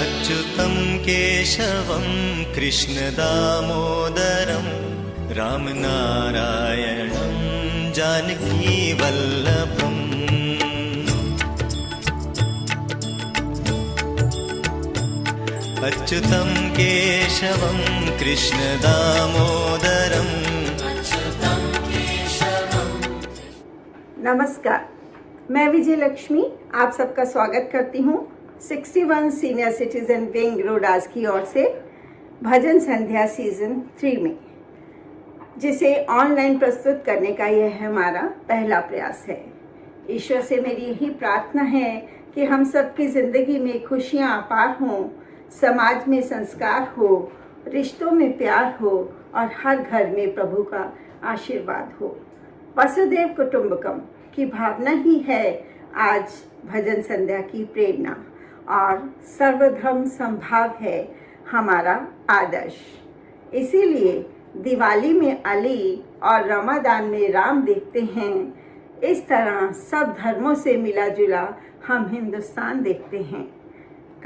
अच्युतं केशवं कृष्णदामोदरं रामनारायणं जानकीवल्लभम्। अच्युतं केशवं कृष्णदामोदरम्। नमस्कार, मैं विजय लक्ष्मी आप सबका स्वागत करती हूँ 61 सीनियर सिटीजन विंग रोडास की ओर से भजन संध्या सीजन 3 में, जिसे ऑनलाइन प्रस्तुत करने का यह हमारा पहला प्रयास है। ईश्वर से मेरी यही प्रार्थना है कि हम सबकी जिंदगी में खुशियाँ अपार हों, समाज में संस्कार हो, रिश्तों में प्यार हो और हर घर में प्रभु का आशीर्वाद हो। वसुदेव कुटुंबकम की भावना ही है आज भजन संध्या की प्रेरणा और सर्वधर्म संभाव है हमारा आदर्श। इसीलिए दिवाली में अली और रमादान में राम देखते हैं, इस तरह सब धर्मों से मिला जुला हम हिंदुस्तान देखते हैं।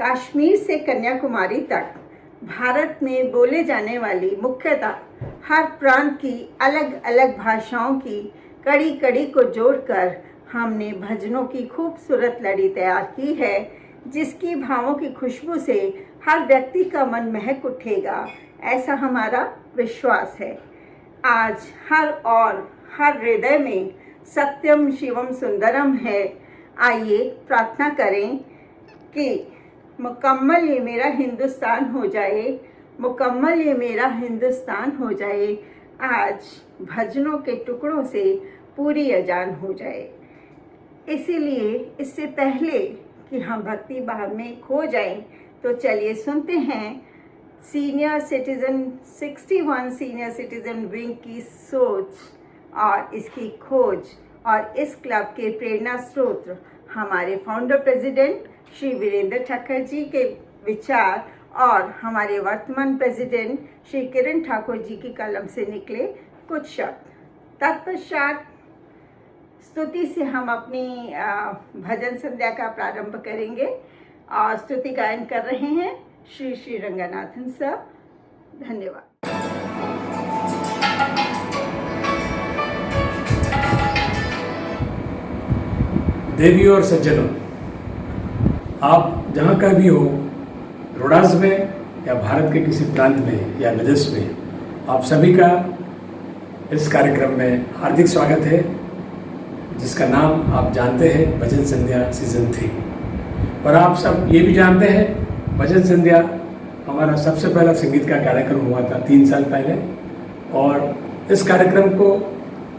कश्मीर से कन्याकुमारी तक भारत में बोले जाने वाली मुख्यतः हर प्रांत की अलग अलग भाषाओं की कड़ी कड़ी को जोड़कर हमने भजनों की खूबसूरत लड़ी तैयार की है, जिसकी भावों की खुशबू से हर व्यक्ति का मन महक उठेगा, ऐसा हमारा विश्वास है। आज हर हृदय में सत्यम शिवम सुंदरम है। आइए प्रार्थना करें कि मुकम्मल ये मेरा हिंदुस्तान हो जाए, मुकम्मल ये मेरा हिंदुस्तान हो जाए। आज भजनों के टुकड़ों से पूरी अजान हो जाए। इसीलिए इससे पहले कि हम भक्ति भाव में खो जाएं, तो चलिए सुनते हैं senior citizen 61 senior citizen wing की सोच और इसकी खोज और इस क्लब के प्रेरणा स्रोत हमारे फाउंडर प्रेसिडेंट श्री वीरेंद्र ठक्कर जी के विचार और हमारे वर्तमान प्रेसिडेंट श्री किरण ठाकुर जी की कलम से निकले कुछ शब्द। तत्पश्चात स्तुति से हम अपनी भजन संध्या का प्रारंभ करेंगे और स्तुति गायन कर रहे हैं श्री श्री रंगनाथन सर। धन्यवाद। देवी और सज्जनों, आप जहाँ का भी हो, रोडास में या भारत के किसी प्रांत में या विदेश में, आप सभी का इस कार्यक्रम में हार्दिक स्वागत है, जिसका नाम आप जानते हैं भजन संध्या सीजन 3। और आप सब ये भी जानते हैं भजन संध्या हमारा सबसे पहला संगीत का कार्यक्रम हुआ था 3 साल पहले। और इस कार्यक्रम को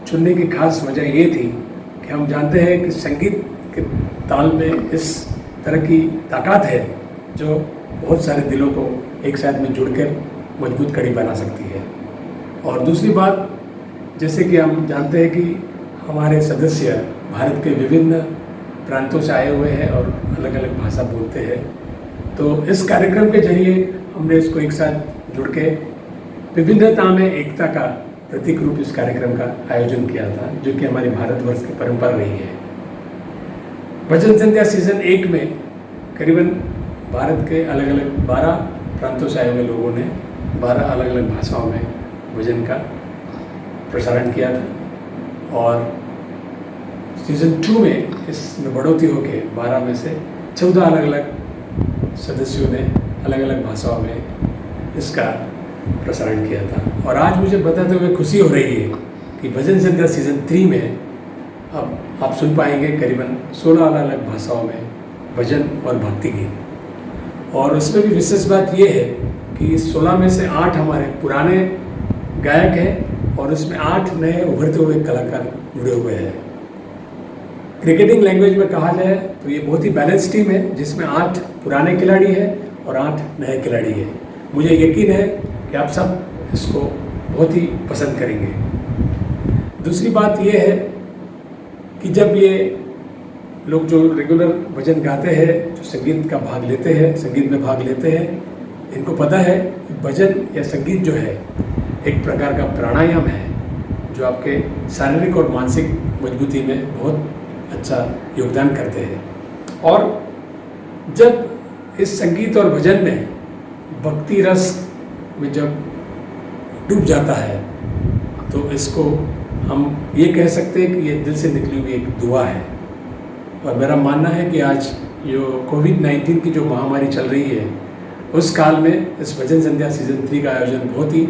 चुनने की खास वजह ये थी कि हम जानते हैं कि संगीत के ताल में इस तरह की ताकत है जो बहुत सारे दिलों को एक साथ में जुड़कर मजबूत कड़ी बना सकती है। और दूसरी बात, जैसे कि हम जानते हैं कि हमारे सदस्य भारत के विभिन्न प्रांतों से आए हुए हैं और अलग अलग भाषा बोलते हैं, तो इस कार्यक्रम के जरिए हमने इसको एक साथ जुड़ के विभिन्नता में एकता का प्रतीक रूप इस कार्यक्रम का आयोजन किया था, जो कि हमारी भारतवर्ष की परंपरा रही है। भजन संध्या सीजन 1 में करीबन भारत के अलग अलग 12 प्रांतों से आए हुए लोगों ने 12 अलग अलग भाषाओं में भजन का प्रसारण किया था। और सीजन 2 में इसमें बढ़ोतरी होकर 12 में से 14 अलग अलग सदस्यों ने अलग अलग भाषाओं में इसका प्रसारण किया था। और आज मुझे बताते हुए खुशी हो रही है कि भजन संध्या सीजन 3 में अब आप सुन पाएंगे करीबन 16 अलग अलग भाषाओं में भजन और भक्ति गीत। और उसमें भी विशेष बात यह है कि इस 16 में से 8 हमारे पुराने गायक हैं और उसमें 8 नए उभरते हुए कलाकार जुड़े हुए हैं। क्रिकेटिंग लैंग्वेज में कहा जाए तो ये बहुत ही बैलेंस टीम है, जिसमें 8 पुराने खिलाड़ी हैं और 8 नए खिलाड़ी हैं। मुझे यकीन है कि आप सब इसको बहुत ही पसंद करेंगे। दूसरी बात यह है कि जब ये लोग जो रेगुलर भजन गाते हैं, जो संगीत का भाग लेते हैं, संगीत में भाग लेते हैं, इनको पता है कि भजन या संगीत जो है एक प्रकार का प्राणायाम है, जो आपके शारीरिक और मानसिक मजबूती में बहुत अच्छा योगदान करते हैं। और जब इस संगीत और भजन में भक्ति रस में जब डूब जाता है तो इसको हम ये कह सकते हैं कि ये दिल से निकली हुई एक दुआ है। और मेरा मानना है कि आज जो कोविड-19 की जो महामारी चल रही है उस काल में इस भजन संध्या सीज़न 3 का आयोजन बहुत ही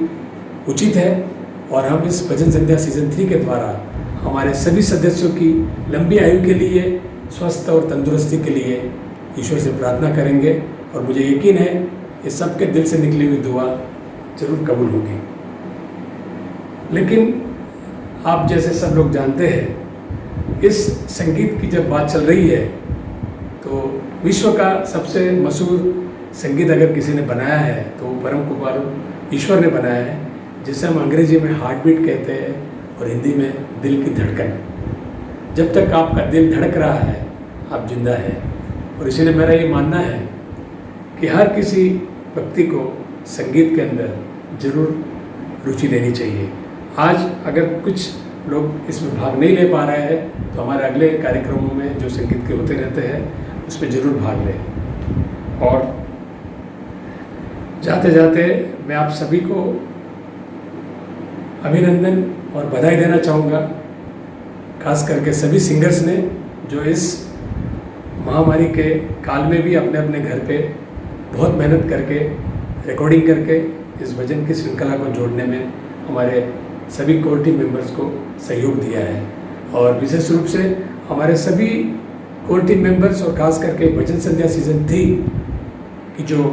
उचित है। और हम इस भजन संध्या सीज़न 3 के द्वारा हमारे सभी सदस्यों की लंबी आयु के लिए, स्वस्थ और तंदुरुस्ती के लिए ईश्वर से प्रार्थना करेंगे। और मुझे यकीन है कि सबके दिल से निकली हुई दुआ जरूर कबूल होगी। लेकिन आप जैसे सब लोग जानते हैं, इस संगीत की जब बात चल रही है तो विश्व का सबसे मशहूर संगीत अगर किसी ने बनाया है तो वो परम कृपालु ईश्वर ने बनाया है, जिसे हम अंग्रेजी में हार्ट बीट कहते हैं और हिंदी में दिल की धड़कन। जब तक आपका दिल धड़क रहा है आप जिंदा हैं। और इसीलिए मेरा ये मानना है कि हर किसी व्यक्ति को संगीत के अंदर जरूर रुचि लेनी चाहिए। आज अगर कुछ लोग इसमें भाग नहीं ले पा रहे हैं तो हमारे अगले कार्यक्रमों में जो संगीत के होते रहते हैं उसमें ज़रूर भाग लें। और जाते जाते मैं आप सभी को अभिनंदन और बधाई देना चाहूँगा, खास करके सभी सिंगर्स ने जो इस महामारी के काल में भी अपने अपने घर पे बहुत मेहनत करके रिकॉर्डिंग करके इस भजन की श्रृंखला को जोड़ने में हमारे सभी कोर टीम मेंबर्स को सहयोग दिया है। और विशेष रूप से हमारे सभी कोर टीम मेंबर्स और खास करके भजन संध्या सीज़न 3 की जो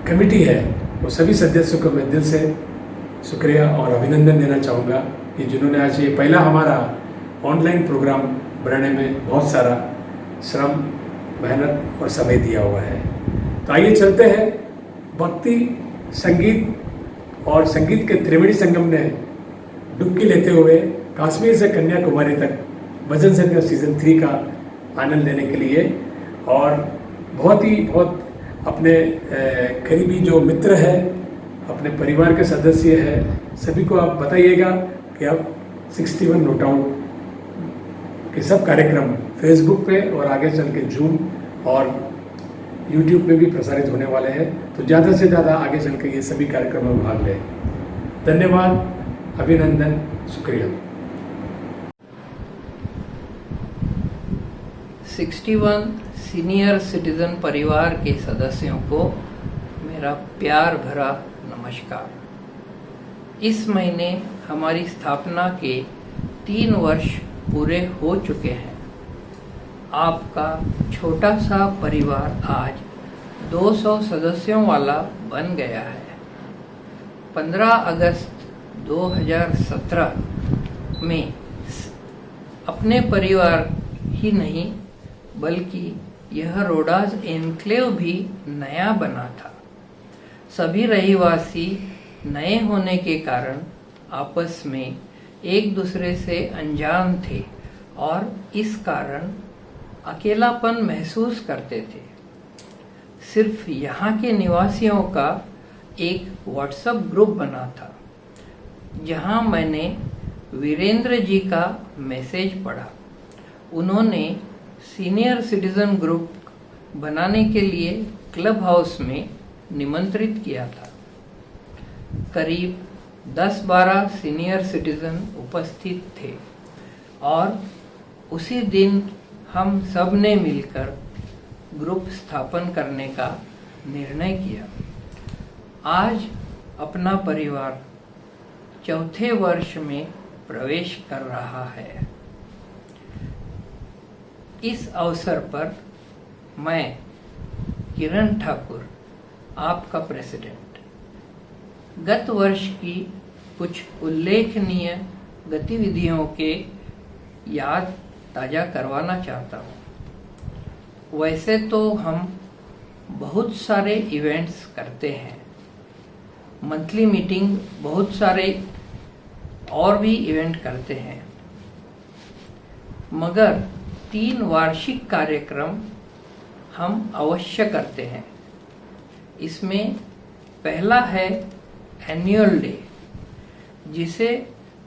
कमेटी है वो सभी सदस्यों को मैं दिल से शुक्रिया और अभिनंदन देना चाहूँगा कि जिन्होंने आज ये पहला हमारा ऑनलाइन प्रोग्राम बनाने में बहुत सारा श्रम, मेहनत और समय दिया हुआ है। तो आइए चलते हैं भक्ति, संगीत और संगीत के त्रिवेणी संगम ने डुबकी लेते हुए कश्मीर से कन्याकुमारी तक भजन संध्या सीज़न 3 का आनंद लेने के लिए। और बहुत अपने करीबी जो मित्र है, अपने परिवार के सदस्य हैं, सभी को आप बताइएगा कि आप 61 नोट आउट के सब कार्यक्रम फेसबुक पे और आगे चल के जूम और यूट्यूब पे भी प्रसारित होने वाले हैं। तो ज़्यादा से ज़्यादा आगे चल के ये सभी कार्यक्रमों में भाग लें। धन्यवाद, अभिनंदन, शुक्रिया। 61 सीनियर सिटीजन परिवार के सदस्यों को मेरा प्यार भरा नमस्कार। इस महीने हमारी स्थापना के 3 वर्ष पूरे हो चुके हैं। आपका छोटा सा परिवार आज 200 सदस्यों वाला बन गया है। 15 अगस्त 2017 में अपने परिवार ही नहीं बल्कि यह रोडास एनक्लेव भी नया बना था। सभी रहिवासी नए होने के कारण आपस में एक दूसरे से अनजान थे और इस कारण अकेलापन महसूस करते थे। सिर्फ यहाँ के निवासियों का एक व्हाट्सएप ग्रुप बना था जहाँ मैंने वीरेंद्र जी का मैसेज पढ़ा। उन्होंने सीनियर सिटीजन ग्रुप बनाने के लिए क्लब हाउस में निमंत्रित किया था। करीब 10-12 सीनियर सिटीजन उपस्थित थे और उसी दिन हम सब ने मिलकर ग्रुप स्थापन करने का निर्णय किया। आज अपना परिवार 4थे वर्ष में प्रवेश कर रहा है। इस अवसर पर मैं किरण ठाकुर, आपका प्रेसिडेंट, गत वर्ष की कुछ उल्लेखनीय गतिविधियों के याद ताज़ा करवाना चाहता हूँ। वैसे तो हम बहुत सारे इवेंट्स करते हैं, मंथली मीटिंग, बहुत सारे और भी इवेंट करते हैं, मगर 3 वार्षिक कार्यक्रम हम अवश्य करते हैं। इसमें पहला है एनुअल डे, जिसे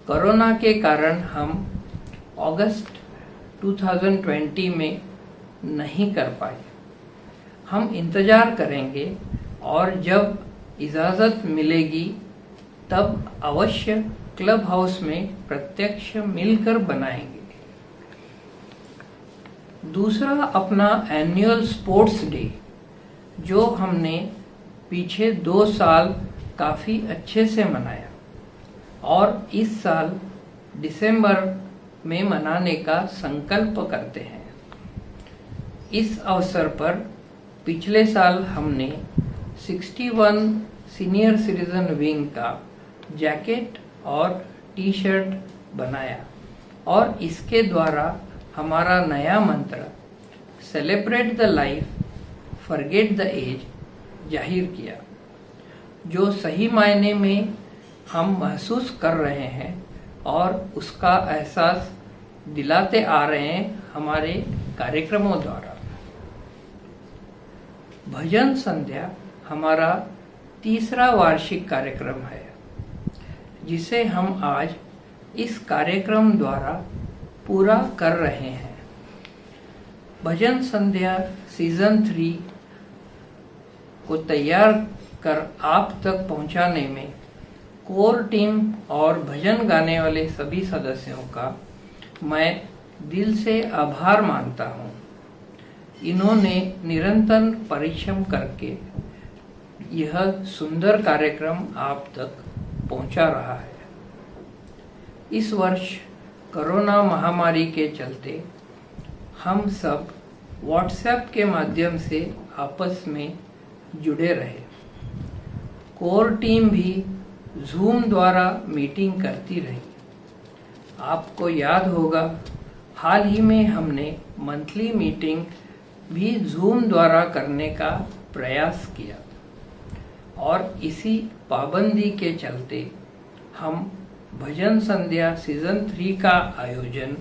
कोरोना के कारण हम अगस्त 2020 में नहीं कर पाए। हम इंतज़ार करेंगे और जब इजाज़त मिलेगी तब अवश्य क्लब हाउस में प्रत्यक्ष मिलकर बनाएंगे। दूसरा अपना एनुअल स्पोर्ट्स डे, जो हमने पीछे 2 साल काफ़ी अच्छे से मनाया और इस साल दिसंबर में मनाने का संकल्प करते हैं। इस अवसर पर पिछले साल हमने 61 सीनियर सिटीजन विंग का जैकेट और टी शर्ट बनाया और इसके द्वारा हमारा नया मंत्र celebrate the life forget the age जाहिर किया, जो सही मायने में हम महसूस कर रहे हैं और उसका एहसास दिलाते आ रहे हैं हमारे कार्यक्रमों द्वारा। भजन संध्या हमारा तीसरा वार्षिक कार्यक्रम है, जिसे हम आज इस कार्यक्रम द्वारा पूरा कर रहे हैं। भजन संध्या सीजन 3 को तैयार कर आप तक पहुंचाने में कोर टीम और भजन गाने वाले सभी सदस्यों का मैं दिल से आभार मानता हूं। इन्होंने निरंतर परिश्रम करके यह सुंदर कार्यक्रम आप तक पहुंचा रहा है। इस वर्ष कोरोना महामारी के चलते हम सब व्हाट्सएप के माध्यम से आपस में जुड़े रहे। कोर टीम भी जूम द्वारा मीटिंग करती रही। आपको याद होगा, हाल ही में हमने मंथली मीटिंग भी जूम द्वारा करने का प्रयास किया और इसी पाबंदी के चलते हम भजन संध्या सीजन 3 का आयोजन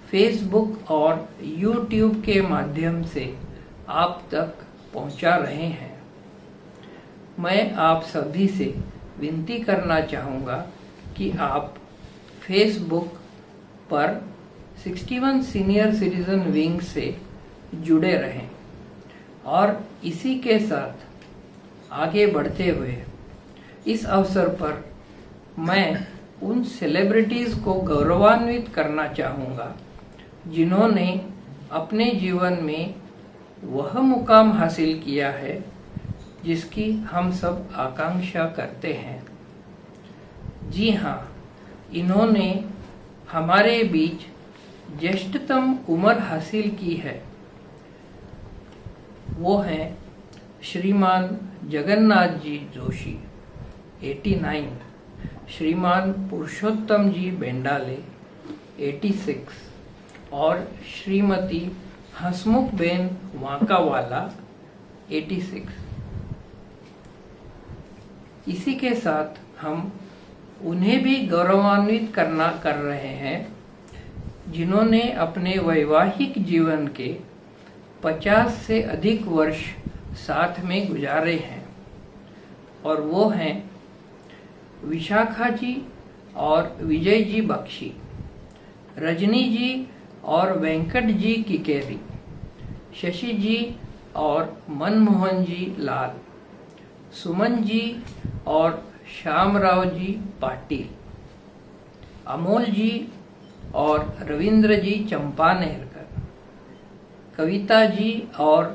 फेसबुक और यूट्यूब के माध्यम से आप तक पहुंचा रहे हैं। मैं आप सभी से विनती करना चाहूँगा कि आप फेसबुक पर 61 सीनियर सिटीजन विंग से जुड़े रहें और इसी के साथ आगे बढ़ते हुए इस अवसर पर मैं उन सेलिब्रिटीज़ को गौरवान्वित करना चाहूँगा जिन्होंने अपने जीवन में वह मुकाम हासिल किया है जिसकी हम सब आकांक्षा करते हैं। जी हाँ, इन्होंने हमारे बीच ज्येष्ठतम उम्र हासिल की है। वो हैं श्रीमान जगन्नाथ जी जोशी 89, श्रीमान पुरुषोत्तम जी बेंडाले 86 और श्रीमती हसमुख बेन वांकावाला 86। इसी के साथ हम उन्हें भी गौरवान्वित कर रहे हैं जिन्होंने अपने वैवाहिक जीवन के 50 से अधिक वर्ष साथ में गुजारे हैं, और वो हैं विशाखा जी और विजय जी बख्शी, रजनी जी और वेंकट जी किकेरी, शशि जी और मनमोहन जी लाल, सुमन जी और श्यामराव जी पाटिल, अमोल जी और रविंद्र जी चंपानेरकर, कविता जी और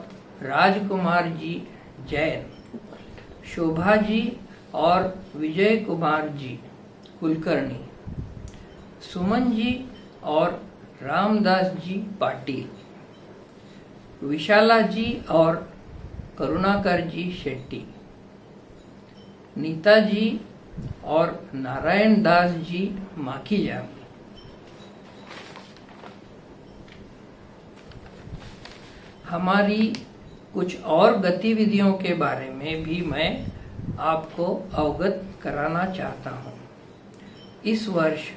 राजकुमार जी जैन, शोभा जी और विजय कुमार जी कुलकर्णी, सुमन जी और रामदास जी पाटिल, विशाला जी और करुणाकर जी शेट्टी, नीता जी और नारायण दास जी माखीजाम। हमारी कुछ और गतिविधियों के बारे में भी मैं आपको अवगत कराना चाहता हूँ। इस वर्ष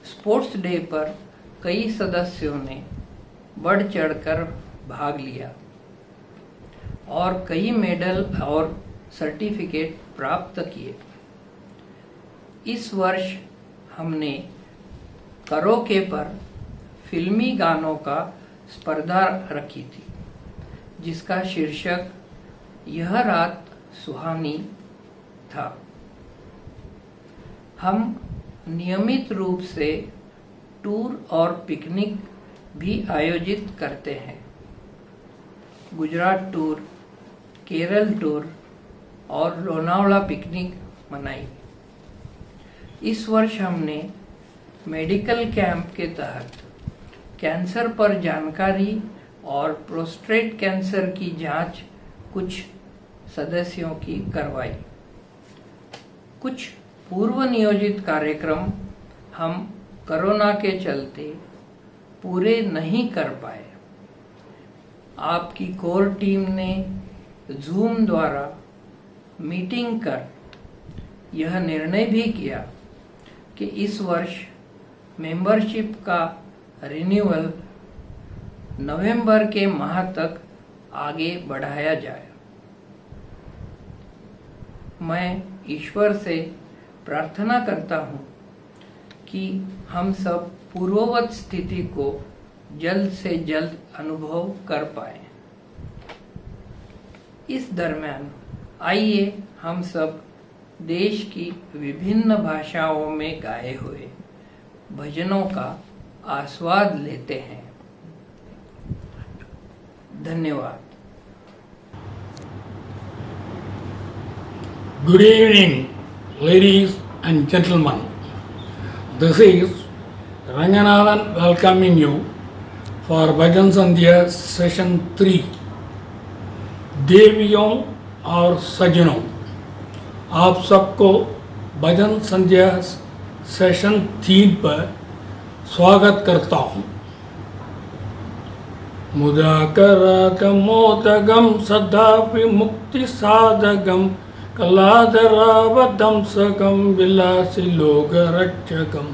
स्पोर्ट्स डे पर कई सदस्यों ने बढ़ चढ़कर भाग लिया और कई मेडल और सर्टिफिकेट प्राप्त किए। इस वर्ष हमने कराओके पर फिल्मी गानों का स्पर्धा रखी थी। जिसका शीर्षक यह रात सुहानी था। हम नियमित रूप से टूर और पिकनिक भी आयोजित करते हैं। गुजरात टूर, केरल टूर और लोनावला पिकनिक मनाई। इस वर्ष हमने मेडिकल कैंप के तहत कैंसर पर जानकारी और प्रोस्टेट कैंसर की जांच कुछ सदस्यों की करवाई। कुछ पूर्व नियोजित कार्यक्रम हम कोरोना के चलते पूरे नहीं कर पाए। आपकी कोर टीम ने जूम द्वारा मीटिंग कर यह निर्णय भी किया कि इस वर्ष मेंबरशिप का रिन्यूअल नवंबर के माह तक आगे बढ़ाया जाए। मैं ईश्वर से प्रार्थना करता हूँ कि हम सब पूर्ववत स्थिति को जल्द से जल्द अनुभव कर पाए। इस दरम्यान आइए हम सब देश की विभिन्न भाषाओं में गाए हुए भजनों का आस्वाद लेते हैं। धन्यवाद। Good evening, ladies and gentlemen. This is Ranganathan welcoming you for Bhajan Sandhya Session 3. देवियों और सज्जनों, आप सबको भजन संध्या सेशन 3 पर स्वागत करता हूँ। मुदाकराकमोदगम सदा विमुक्ति साधकम कलाधरावधंसकम विलासी लोक रक्षकम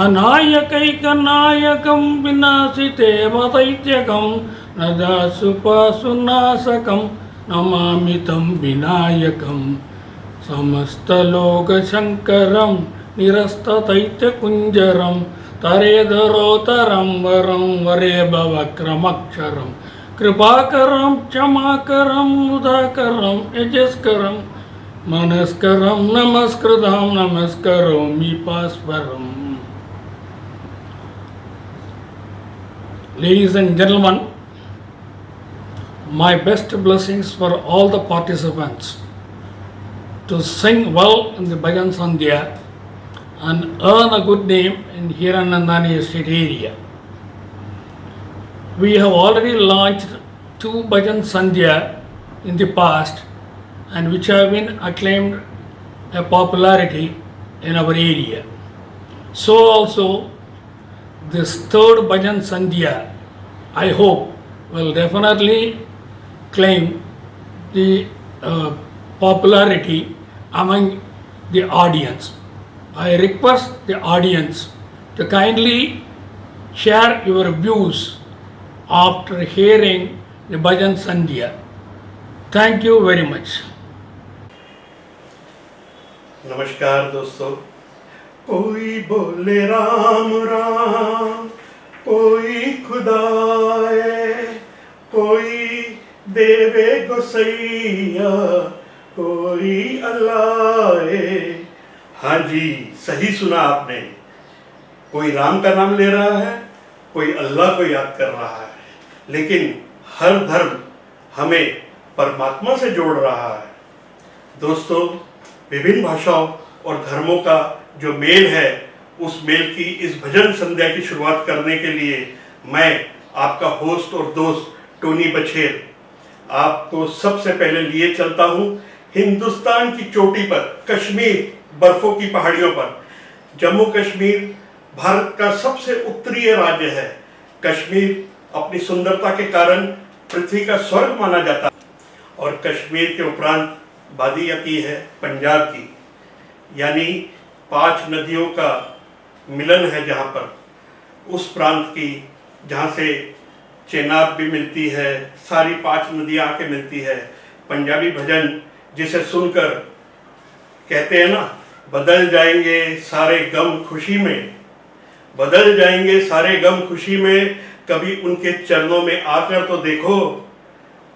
अनायकैकनायकम विनाशितेव दैत्यकम नदासुपासुनाशकम नमामि तं विनायकम समस्तलोकशङ्करं निरस्तदैत्यकुञ्जरं तरेधरोतरं वरं वरे भवक्रमक्षरं कृपाकरं क्षमाकरं मुदाकरं यजस्करं मनस्करं नमस्कृतं नमस्करोमि पास्वरम्. Ladies and gentlemen, my best blessings for all the participants to sing well in the Bhajan Sandhya and earn a good name in Hiranandani estate area. We have already launched 2 Bhajan Sandhya in the past and which have been acclaimed a popularity in our area. So also this 3rd Bhajan Sandhya, I hope, will definitely claim the popularity among the audience. I request the audience to kindly share your views after hearing the Bhajan Sandhya. Thank you very much. नमस्कार दोस्तों। कोई बोले राम राम, कोई खुदाए, कोई देवे गोसैया, कोई अल्लाह। हाँ जी, सही सुना आपने। कोई राम का नाम ले रहा है, कोई अल्लाह को याद कर रहा है, लेकिन हर धर्म हमें परमात्मा से जोड़ रहा है। दोस्तों, विभिन्न भाषाओं और धर्मों का जो मेल है, उस मेल की इस भजन संध्या की शुरुआत करने के लिए मैं आपका होस्ट और दोस्त टोनी बछेर आपको सबसे पहले लिए चलता हूँ हिंदुस्तान की चोटी पर, कश्मीर, बर्फों की पहाड़ियों पर। जम्मू कश्मीर भारत का सबसे उत्तरीय राज्य है। कश्मीर अपनी सुंदरता के कारण पृथ्वी का स्वर्ग माना जाता है। और कश्मीर के उपरांत बादी आती है पंजाब की, यानी 5 नदियों का मिलन है जहाँ पर, उस प्रांत की जहाँ से चेनाब भी मिलती है, सारी 5 नदियाँ आके मिलती है। पंजाबी भजन जिसे सुनकर कहते हैं ना, बदल जाएंगे सारे गम खुशी में, बदल जाएंगे सारे गम खुशी में, कभी उनके चरणों में आकर तो देखो,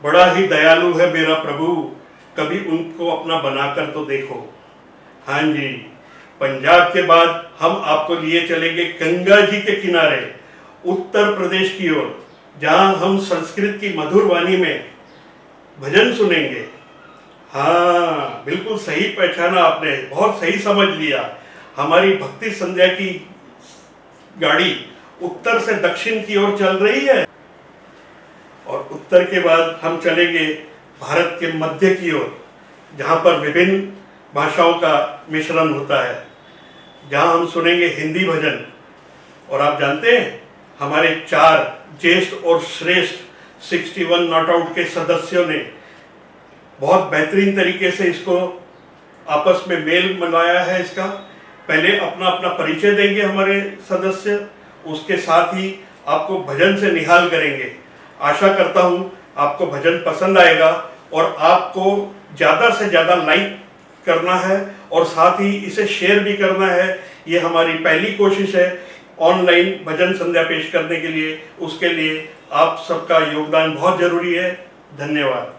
बड़ा ही दयालु है मेरा प्रभु, कभी उनको अपना बनाकर तो देखो। हाँ जी, पंजाब के बाद हम आपको लिए चलेंगे गंगा जी के किनारे उत्तर प्रदेश की ओर, जहां हम संस्कृत की मधुर वाणी में भजन सुनेंगे। हाँ, बिल्कुल सही पहचाना आपने, बहुत सही समझ लिया। हमारी भक्ति संध्या की गाड़ी उत्तर से दक्षिण की ओर चल रही है और उत्तर के बाद हम चलेंगे भारत के मध्य की ओर, जहां पर विभिन्न भाषाओं का मिश्रण होता है, जहां हम सुनेंगे हिंदी भजन। और आप जानते हैं, हमारे 4 ज्येष्ठ और श्रेष्ठ 61 नॉट आउट के सदस्यों ने बहुत बेहतरीन तरीके से इसको आपस में मेल मिलाया है। इसका पहले अपना अपना परिचय देंगे हमारे सदस्य, उसके साथ ही आपको भजन से निहाल करेंगे। आशा करता हूं आपको भजन पसंद आएगा और आपको ज़्यादा से ज़्यादा लाइक करना है और साथ ही इसे शेयर भी करना है। ये हमारी पहली कोशिश है ऑनलाइन भजन संध्या पेश करने के लिए। उसके लिए आप सबका योगदान बहुत ज़रूरी है। धन्यवाद।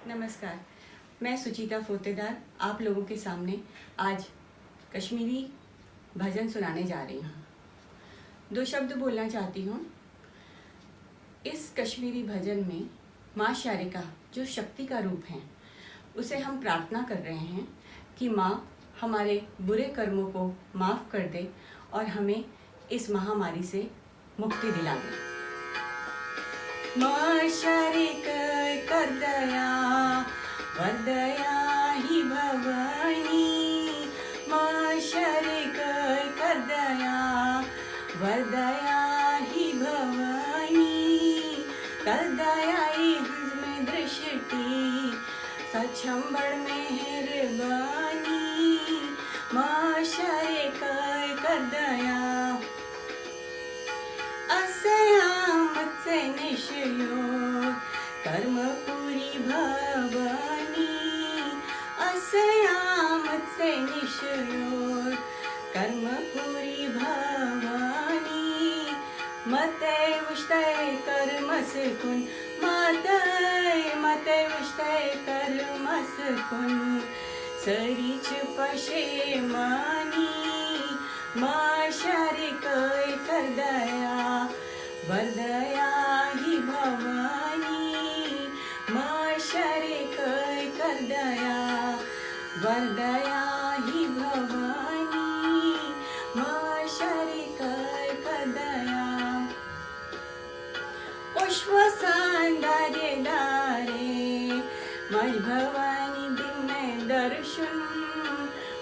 नमस्कार, मैं सुचिता फोतेदार आप लोगों के सामने आज कश्मीरी भजन सुनाने जा रही हूँ। 2 शब्द बोलना चाहती हूँ। इस कश्मीरी भजन में माँ शारिका जो शक्ति का रूप है, उसे हम प्रार्थना कर रहे हैं कि माँ हमारे बुरे कर्मों को माफ़ कर दे और हमें इस महामारी से मुक्ति दिला दे। माँ शारिका कर दया वरदया ही भवानी, माँ शारिका कर दया वरदया ही भवानी, कर दयाई हमें दृष्टि सच्छंबड़ मेहरबानी, माँ शारिका कर दया। असयामत से निशयो कर्म पूरी भवानी, असयामत से निशयो कर्म पूरी भवानी, मते विष्टय कर्म सुकुन, मते विष्टय कर्म सुकुन, सरीच पशे मानी, माँ शारिका कर दया वरदया ही भवानी, माँ शारिका कर दया वरदया ही भवानी, माँ शारिका कर दया। पुष्प सौंदर्य दारे मज भवानी दिन में दर्शन,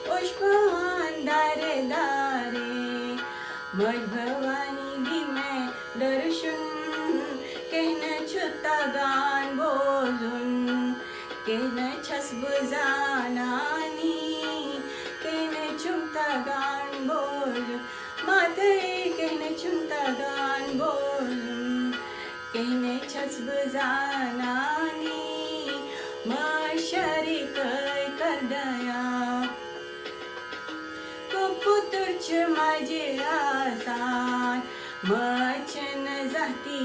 पुष्प सौंदर्य दारे मज भवानी दिन में दर्शन, कहन छुता गान बोलुन, कहन छसब जानानी, कहन छुता गान बोल, माते कहन छुता गान बोलुन, कहन छसब जानानी, माँ शारिका कर दया। पुत्रच माझे आसान, मचन जाती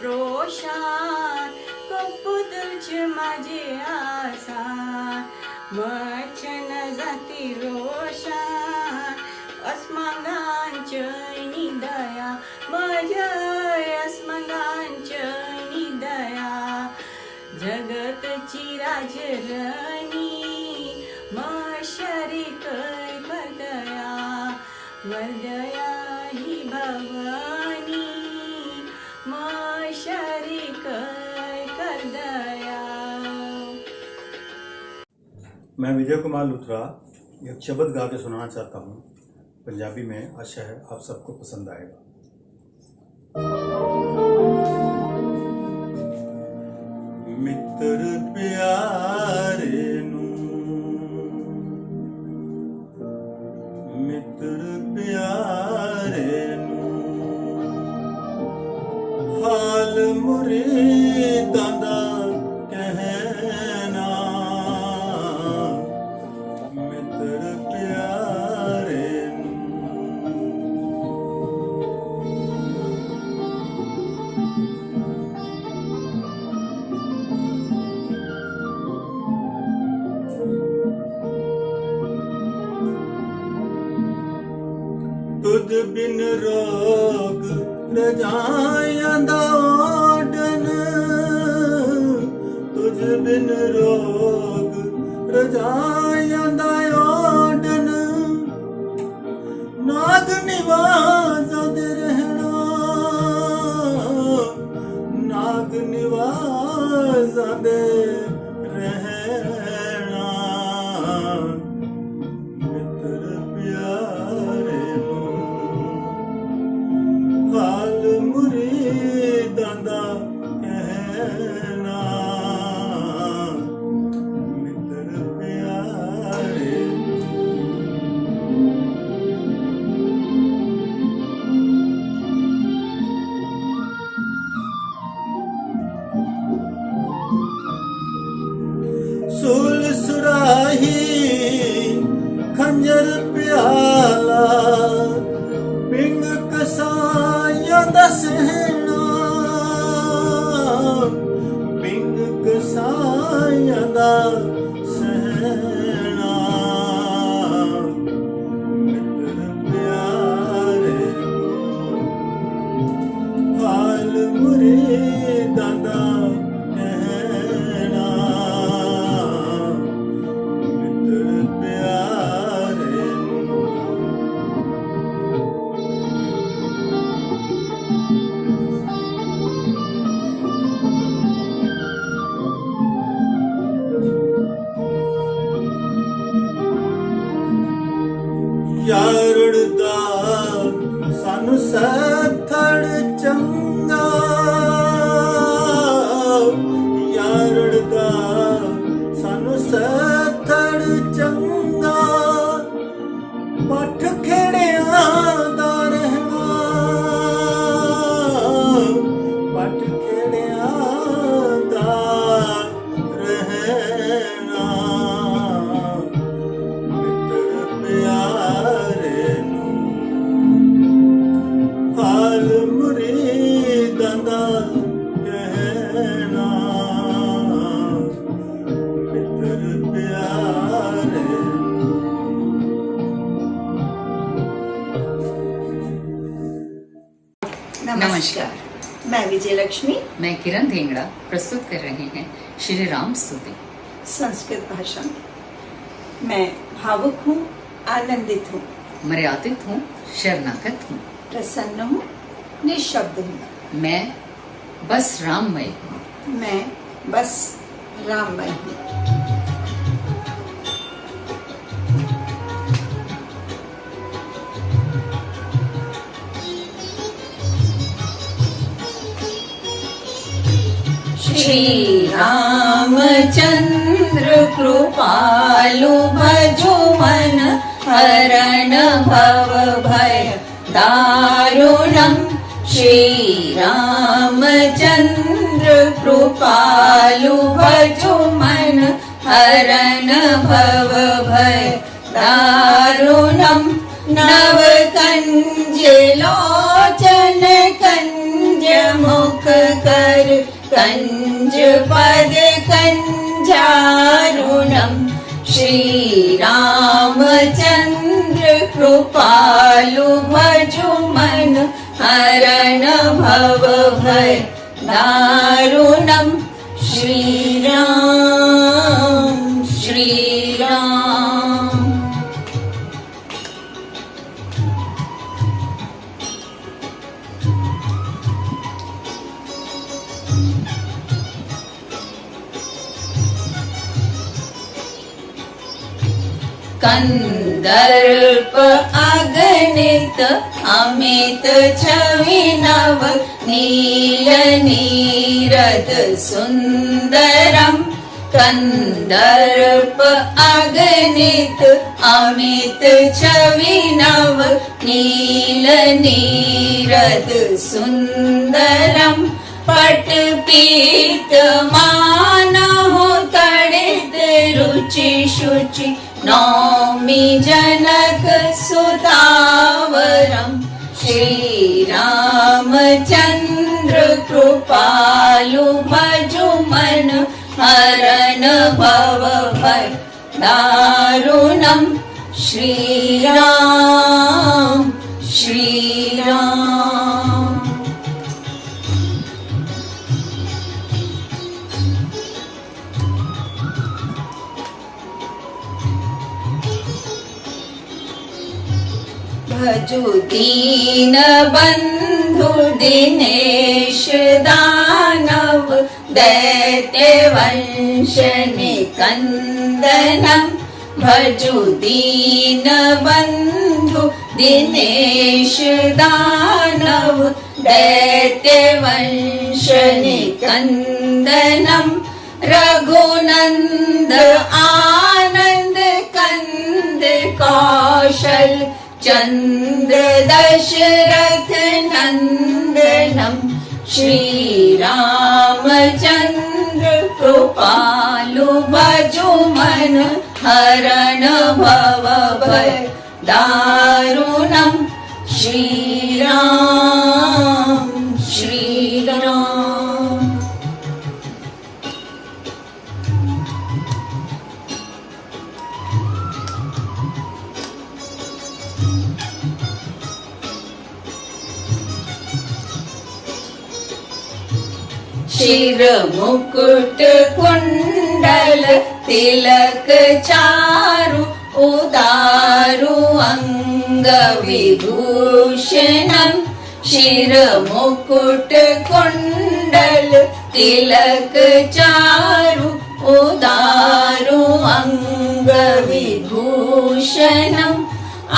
रोशान, पुत्रच माझे आसान, मचन जाती रोशान, अस्मगांची दया माझ्या, अस्मगांची दया, जगतची राजराणी, माँ शारिका कर दया वरदया ही भवानी, माँ शारिका कर दया। मैं विजय कुमार लुथरा एक शब्द गा के सुनाना चाहता हूँ पंजाबी में। आशा है आप सबको पसंद आएगा। मित्र प्यारे मित्र प्यारे हाल मुरीदां दा कहना, मित्र प्यारे तुझ बिन रोग रजाइयां दा ओढ़न, तुझ बिन रोग रजाइयां दा ओढ़न, नाग निवासा दे रहना, नाग निवासा दे रहना, मित्र प्यारे हाल मुरीदां दा कहना, मित्र प्यारे। सूल सुराही खंजर प्याला, पिंग कसाइयां दा सहना, पिंग कसाइयां दा सहना, मित्र प्यारे हाल मुरीदां दा कहना, मित्र प्यारे। यारुड़दा सानू सथड़ चंगा, यारुड़दा सानू सथड़ चंगा, पठ खेड़िया दा रहना, पठ खेड़िया दा रहना, मित्र प्यारे हाल मुरीदां दा कहना, मित्र प्यारे। नमस्कार, मैं विजय लक्ष्मी मैं किरण धेंगड़ा प्रस्तुत कर रहे हैं श्री राम स्तुति संस्कृत भाषा में। मैं भावुक हूँ, आनंदित हूँ, मर्यादित हूँ, शरणागत हूँ, प्रसन्न हूँ, निःशब्द हूँ, मैं बस राममय हूँ। मैं बस राममय हूँ। श्री रामचंद्र कृपालु भजो मन, हरण भव भय दारुणम्। श्री रामचंद्र कृपालु भजो मन, हरण भव भय दारुणम्। नव कंज लोचन कंज मुख कर, कंज पद कंजारुणम्। श्री रामचंद्र कृपालु भजो मन, हरण भव भय दारुणम्। श्री राम श्री राम। कंदर्प अगणित अमित छवि नव, नील नीरद सुंदरम्। कंदर्प अगणित अमित छवि नव, नील नीरद सुंदरम्। पट पीत मानहु तड़ित रुचि शुचि, नौमि जनक सुतावरम्। श्री रामचंद्र कृपालु भजो मन, हरण भव भय दारुणम्। श्री राम श्री राम। भजो दीन बंधु दिनेश दानव दैत्य वंश निकंदनम। भजो दीन बंधु दिनेश दानव दैत्य वंश निकंदनम। रघुनंद आनंद कंद कौशल चंद्र दशरथ नंदनम। श्री रामचंद्र कृपालु भजो मन हरण भव भय दारुणम। श्री राम श्री राम। शिर मुकुट कुंडल तिलक चारु उदारु अंग विभूषणम। शिर मुकुट कुंडल तिलक चारु उदारु अंग विभूषणम।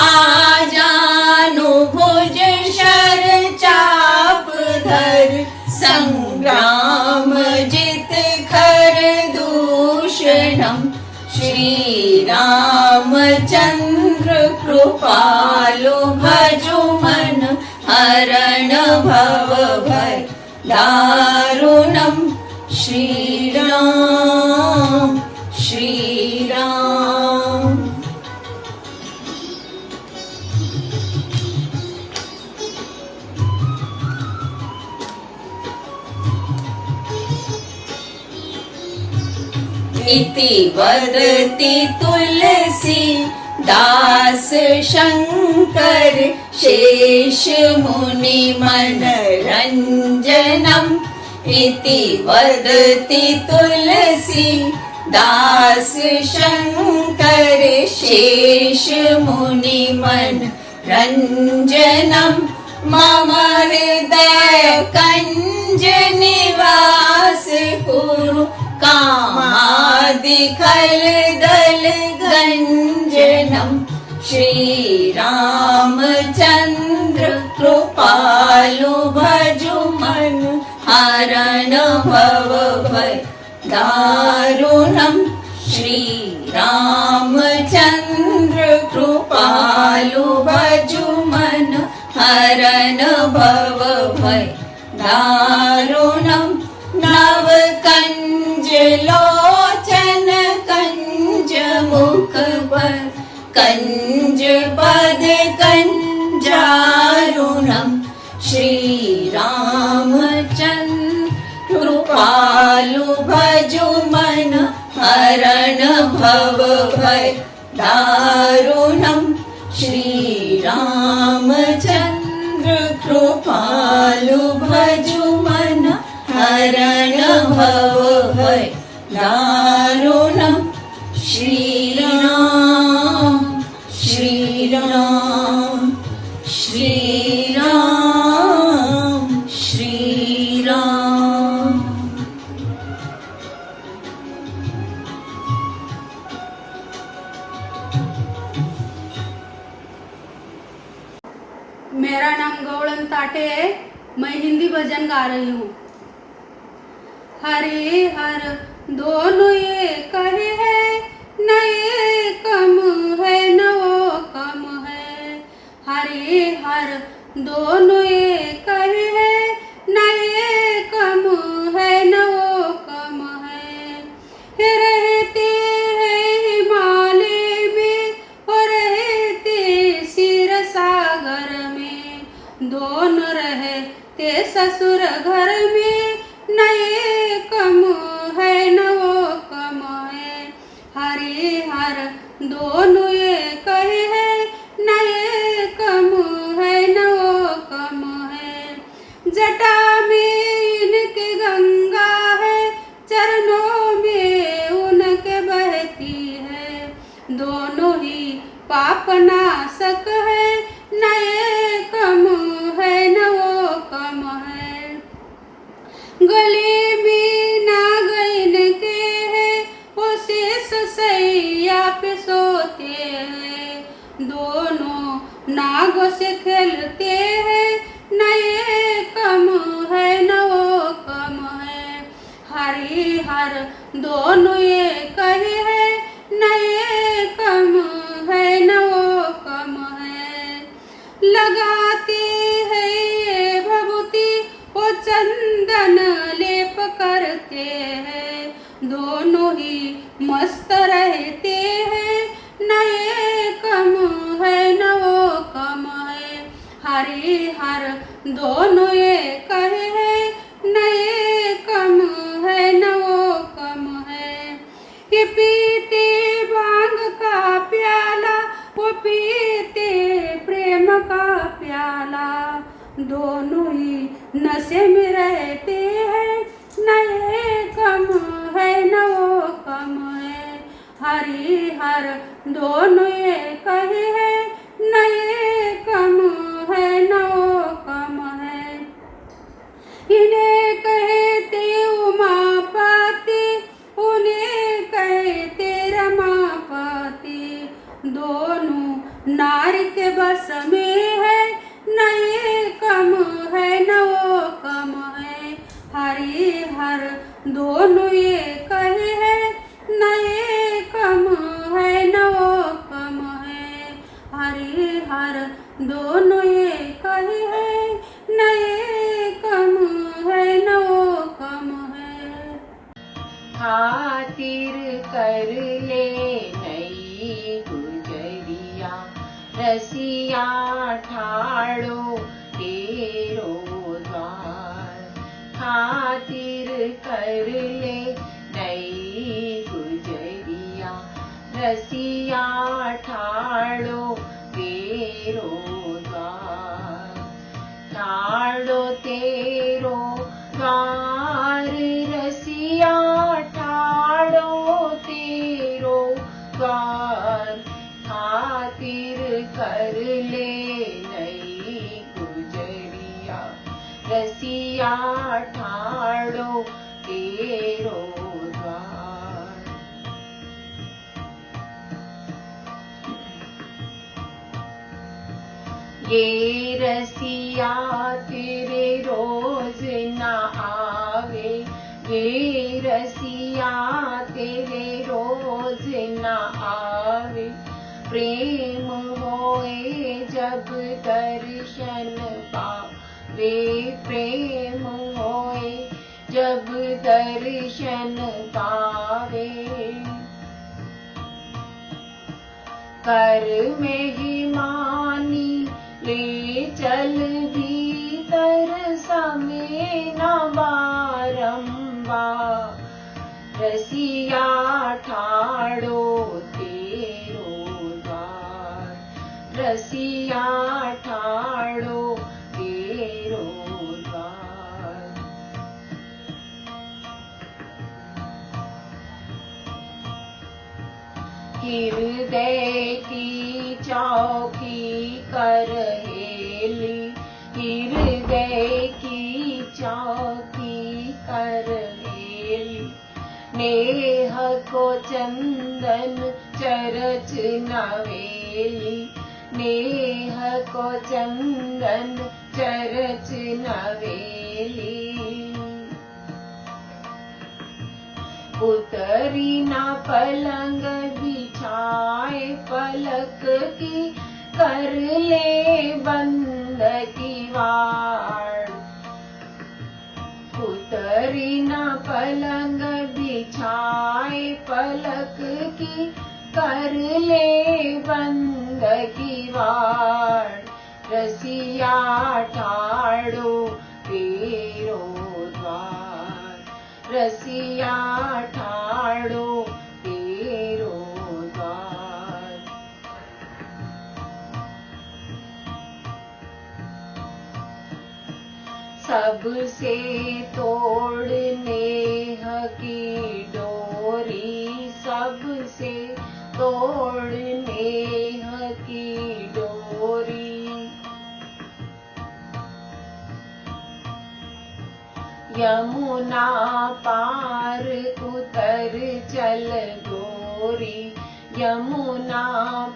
आजानु भुज शर चाप धर संग्राम जित खर दूषणम। श्री रामचंद्र कृपालु भजो मन हरण भव भय दारुणम। श्री राम श्री राम। इति वदति तुलसी दास शंकर शेष मुनि मनरंजनम। इति वदति तुलसी दास शंकर शेष मुनि मनरंजनम। मम हृदय कंज निवास कुरु कामादि खल दल गंजनम। श्री रामचंद्र कृपालु भजो मन हरण भव भय दारुणम। श्री रामचंद्र कृपालु भजो मन हरण भव भय दारुणम। नव कंज लोचन कंज मुख पर कंज पद कंजारुणम। श्री रामचंद्र कृपालु भजो मन हरण भव भय दारुणम। श्री रामचंद्र कृपालु भजो मन हरण भव भय दारुणम। श्री राम श्री राम श्री राम श्री राम। मेरा नाम गौड़न ताटे है। मैं हिंदी भजन गा रही हूँ। हरे हर दोनों एक है, न ये कम है न वो कम है। हरे हर दोनों एक है, न ये कम है न वो कम है। रहते हैं हिमालय में और रहते क्षीर सागर में। दोनों रहते ससुर घर में, न ये कम है न वो कम है। हरे हर दोनों एक है, न ये कम है न पाप नाशक है, नए कम है न वो कम है। गले में नागिन के है, वो शेष सैया पे सोते हैं। दोनों नागों से खेलते हैं, नए कम है न वो कम है। हरि हर दोनों ये कहे है, नए कम है न वो कम है। लगाते हैं ये भभूति, वो चंदन लेप करते हैं। दोनों ही मस्त रहते हैं, नए कम है न वो कम है। हरि हर दोनों ये कहे है, नए कम है न वो कम है। ये पीते भांग का प्याला, वो पीते प्रेम का प्याला। दोनों ही नशे में रहते हैं, नए कम है न वो कम है। हरि हर दोनों ये कहे है, नए कम है न वो कम है। इन्हें कहते उमापति, उन्हें कहते रमापति। दोनों नारी के बस में है, नए कम है न वो कम है। हरि हर दोनों ये कहे है, नए कम है न वो कम है। हरि हर दोनों ये कहे है, नए कम है न वो कम है। खातिर कर ले नई गुजरिया, रसिया ठाड़ो तेरो द्वार। खातिर कर ले नई गुजरिया, रसिया ठाड़ो तेरो द्वार। ठाड़ो तेरो द्वार, रसिया ठाड़ो तेरो द्वार। खातिर कर ले नई गुजरिया, रसिया ठाड़ो तेरो द्वार। ये रसिया तेरे रोज न आवे, ये रसिया तेरे रोज न आवे। प्रेम होए जब दर्शन पावे, प्रेम होए जब दर्शन पावे। कर में ही मानी ले चल भीतर, समय न बारंबार। रसिया ठाड़ो तेरो द्वार, रसिया ठाड़ो तेरो द्वार। हृदय की चौकी करहेली, हृदय की चौकी करहेली। नेह को चंदन चरच नवेली, नेह को चंदन चरच नवेली। उतरी ना पलंग बिछाए, पलक की कर ले बंद किवाड़। उतरी ना पलंग बिछाए, पलक की कर ले बंद किवाड़। रसिया ठाड़ो तेरो द्वार, रसिया ठाड़ो तेरो द्वार। सबसे तोड़ने की डोरी, सबसे तोड़ने की डोरी। यमुना पार उतर चल गोरी, यमुना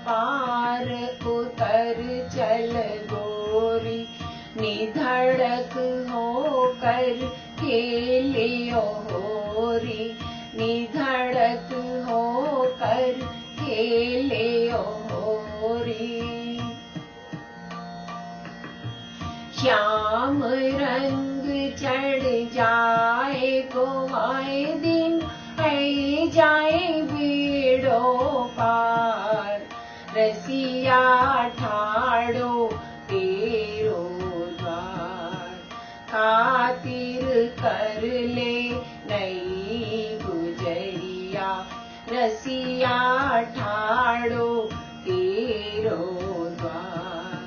पार उतर चल गोरी। निधड़क होकर खेलियो होरी, निधड़क होकर खेलियो होरी। श्याम रंग चढ़ जाए को आए दिन, आई जाए बेड़ो पार। रसिया ठाड़ो तेरो द्वार, खातिर कर ले नई गुजरिया। रसिया ठाड़ो तेरो द्वार,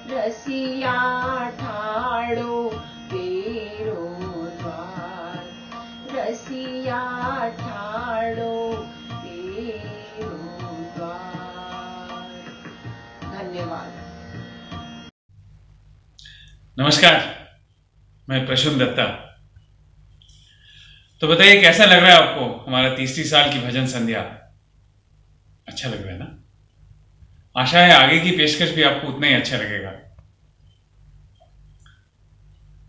रसिया ठाड़ो तेरो द्वार, रसिया ठाड़ो तेरो द्वार। धन्यवाद। नमस्कार, मैं प्रसून दत्ता। तो बताइए कैसा लग रहा है आपको हमारा तीसरी साल की भजन संध्या? अच्छा लग रहा है ना? आशा है आगे की पेशकश भी आपको उतना ही अच्छा लगेगा।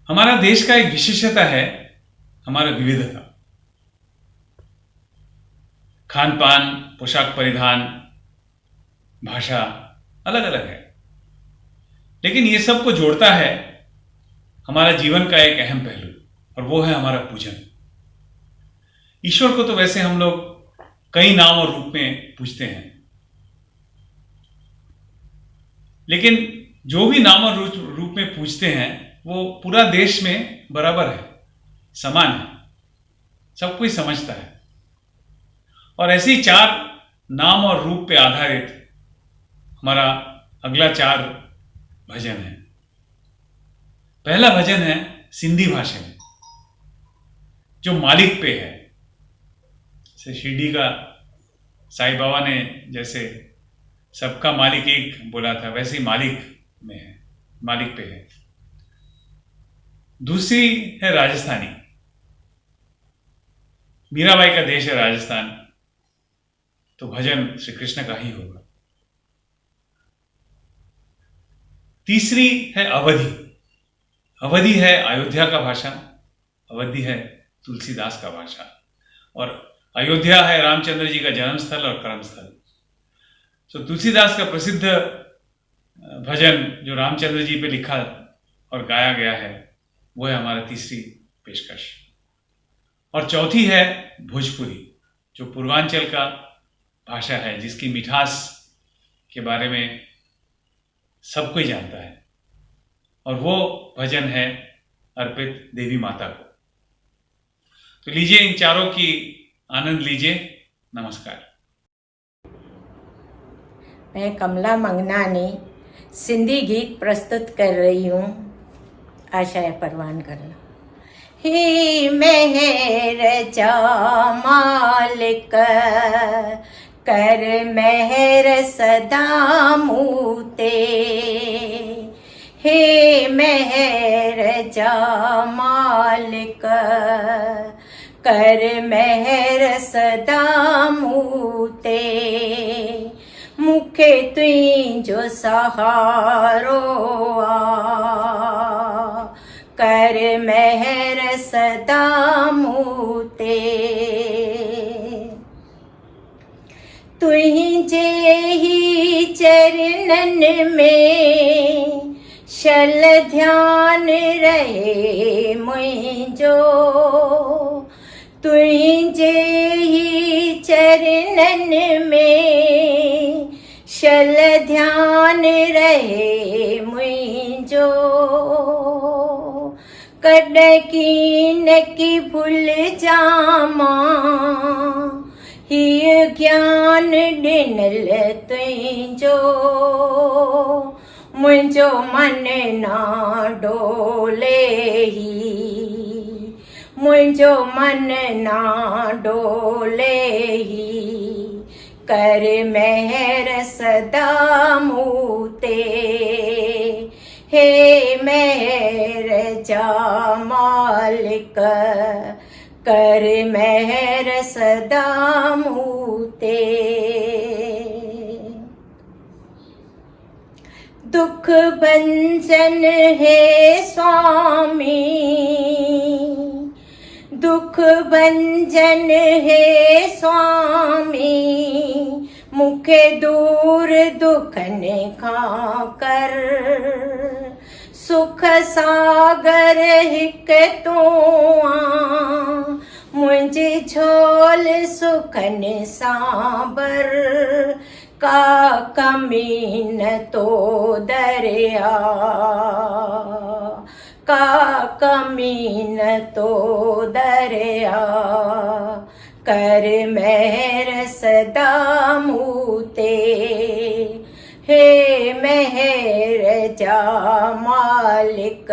हमारा देश का एक विशेषता है हमारा विविधता। खान पान, पोशाक परिधान, भाषा अलग अलग है, लेकिन ये सब को जोड़ता है हमारा जीवन का एक अहम पहलू, और वो है हमारा पूजन। ईश्वर को तो वैसे हम लोग कई नाम और रूप में पूजते हैं, लेकिन जो भी नाम और रूप में पूजते हैं वो पूरा देश में बराबर है, समान है, सब कोई समझता है। और ऐसे ही 4 नाम और रूप पे आधारित हमारा अगला 4 भजन है। पहला भजन है सिंधी भाषा में, जो मालिक पे है। जैसे शिरडी का साईं बाबा ने जैसे सबका मालिक एक बोला था, वैसे ही मालिक में है, मालिक पे है। दूसरी है राजस्थानी, मीराबाई का देश है राजस्थान, तो भजन श्री कृष्ण का ही होगा। तीसरी है अवधी। अवधी है अयोध्या का भाषा, अवधी है तुलसीदास का भाषा, और अयोध्या है रामचंद्र जी का जन्मस्थल और कर्मस्थल। तो तुलसीदास का प्रसिद्ध भजन जो रामचंद्र जी पे लिखा और गाया गया है, वो है हमारा तीसरी पेशकश। और चौथी है भोजपुरी, जो पूर्वांचल का भाषा है, जिसकी मिठास के बारे में सब कोई जानता है, और वो भजन है अर्पित देवी माता को। तो लीजिए इन चारों की आनंद लीजिए। नमस्कार। मैं कमला मंगनानी सिंधी गीत प्रस्तुत कर रही हूँ। आशा है परवान करना। ही मेहर जा मालिक, कर मेहर सदा मूते। हे मेहर जा मालिक, कर मेहर सदा मूते। मुखे तुझो सहारो आ, कर मेहर सदा मूते। तुझे ही चरणन में शल ध्यान रहे मुझो। तुझे ही चरणन में शल ध्यान रहे मुझो। कड की न की भूल जामा, ही ज्ञान ॾिनल तुझो। मुझो मन ना डोले ही, मुझो मन ना डोले ही। कर मेहर सदा मूते। हे मेहर जा मालिक कर मेहर सदा मूते। दुख भंजन है स्वामी, दुख भंजन है स्वामी, मुखे दूर दुखन खाकर। सुख सागर हिक तू आ, मुंहिंजी झोल सुखन सांबर। का कमी न तो दरिया, का कमी न तो दरिया, कर मेहर सदा मूते। हे मेहर जा मालिक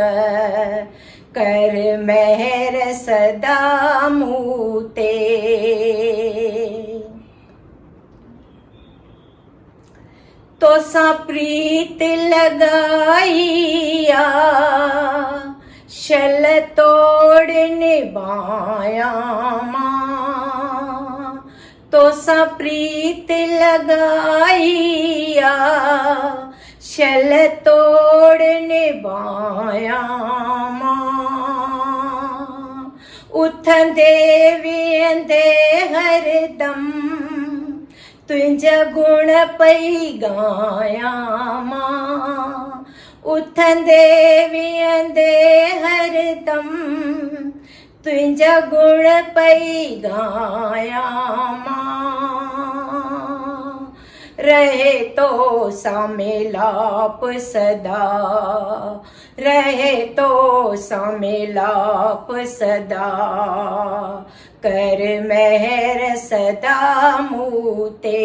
कर मेहर सदा मूते। तो सा प्रीत लगाइया, शल तोड़ निभाया मां। तो सा प्रीत लगाइया, शल तोड़ निभाया मां। उथंदे विहंदे हरदम तुंहिंजा गुण पई गाया मां। उथंदे विहंदे हरदम तुंहिंजा गुण पई गाया मां। रहे तो सा मिलाप सदा, रहे तो सा मिलाप सदा, कर मेहर सदा मूते।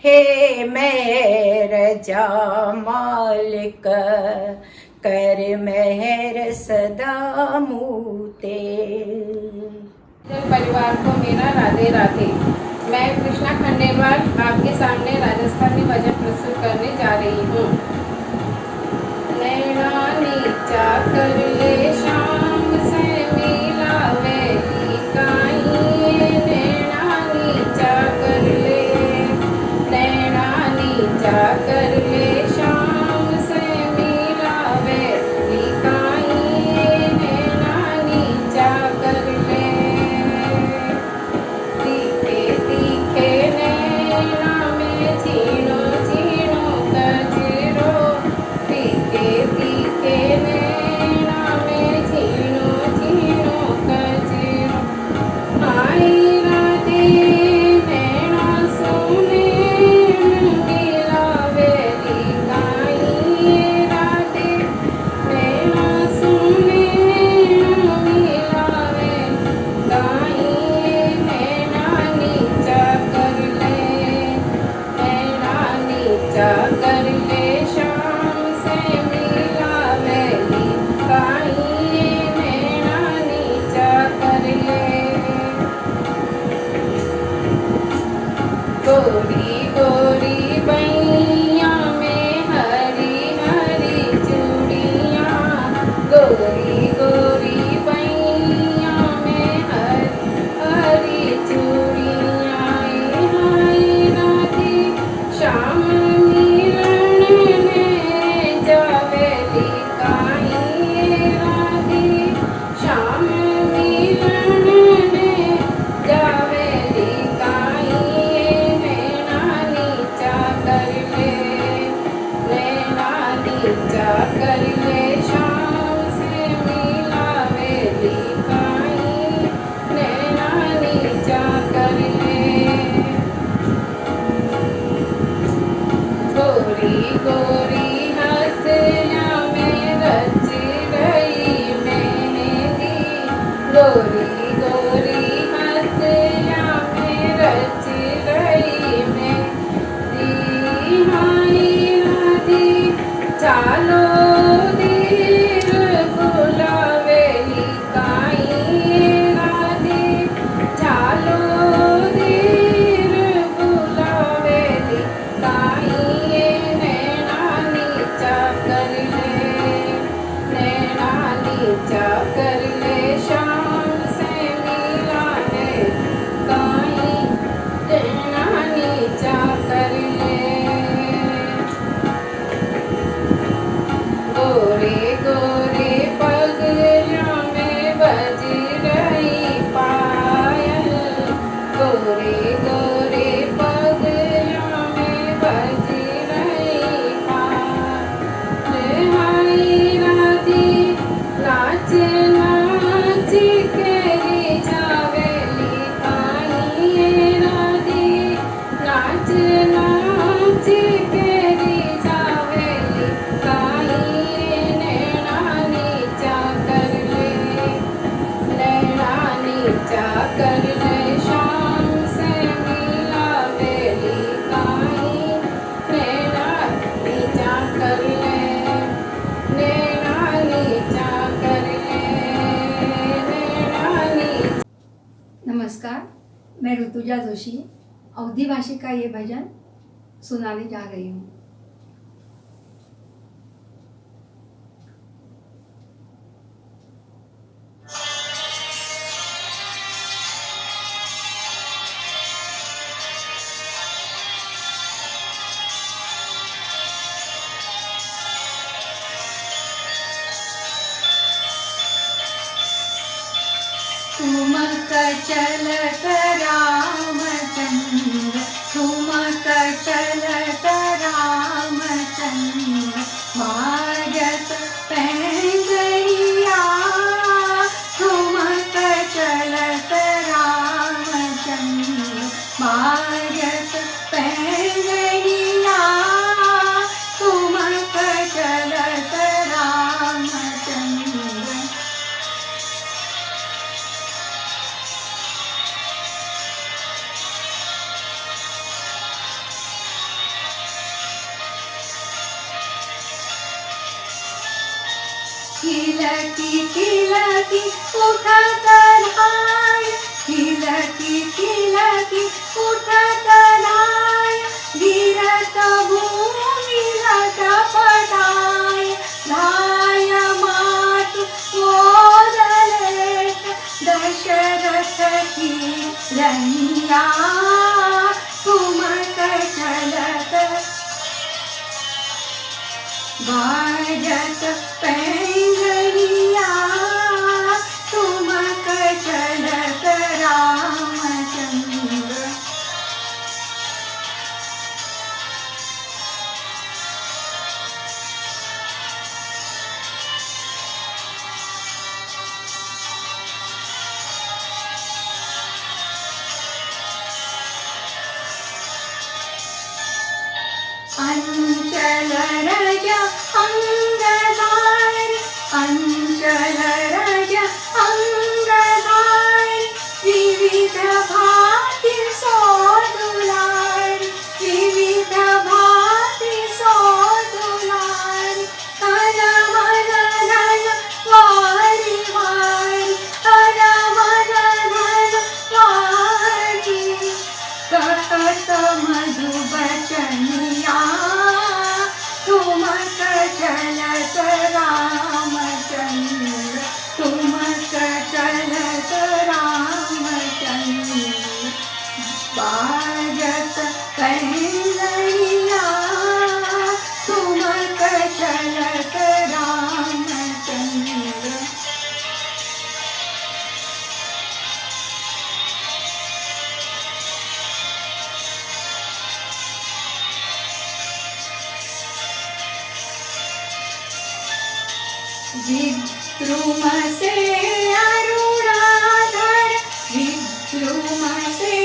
हे मेहर जा मालिक कर मेहर सदा मूते। परिवार को मेरा राधे राधे। मैं कृष्णा खंडेलवाल आपके सामने राजस्थानी भजन प्रस्तुत करने जा रही हूँ। नैना नीचा कर ले शाम से मिलावे काई, नैना नीचा कर ले, नैना नीचा कर ले शाम से मिलावे काई, नैना नीचा कर ले। तीखे तीखे नैना में झीनो झीनो कजरो, तीखे तीखे नैना में झीनो झीनो कजरो। आई राधे नैना सोने मिलावे काई, राधे नैना सोने मिलावे काई, नैना नीचा कर ले, नैना नीचा कर ले शाम से मिलावे काई, नैना नीचा कर ले। गोरी गोरी बैया में हरी हरी चूड़ियाँ, गोरी गोरी बैया में हरी हरी चूड़ियाँ। हाय राधे श्याम मिलन में जावेली काई, राधे श्याम मिलन में जावेली काई, नैना नीचा कर ले, नैना नीचा कर ले शाम से मिलावेली काई, नैना नीचा कर ले। गोरी गोरी हंसिया में रच रही मेहंदी, गोरी गोरी हंसिया में रच रही मेहंदी। हाय राधे चालो दीर बुलावेली काई, राधे चालो दीर ऋतुजा जोशी अवधी भाषी का ये भजन सुनाने जा रही हूँ। ठुमक चलत रामचंद्र, ठुमक चलत रामचंद्र, बाजत पैंजरिया। ठुमक चलत रामचंद्र, बाजत पैंजरिया। ठुमक चलत रामचंद्र। खिलकी उठत धाय, खिलकी उठत धाय, गिरत भूमि लटपटाय। धाय मातु मोदलेत दशरथ की रनिया। ठुमक चलत बाजत पैंजरिया। ठुमक चलत रामचंद्र। अंचल रज अंगधार, अंचल रज अंगधार, विविध भांति सोदुलार, विविध भांति सोदुलार। तन मन धन वारी वारी, तन मन धन वारी। कहत मधुबचनिया। ठुमक चलत रामचंद्र, ठुमक चलत रामचंद्र, बाजत पैंजरिया। ठुमक चलत रामचंद्र। विद्रुम से अरुणाधर, विद्रुम से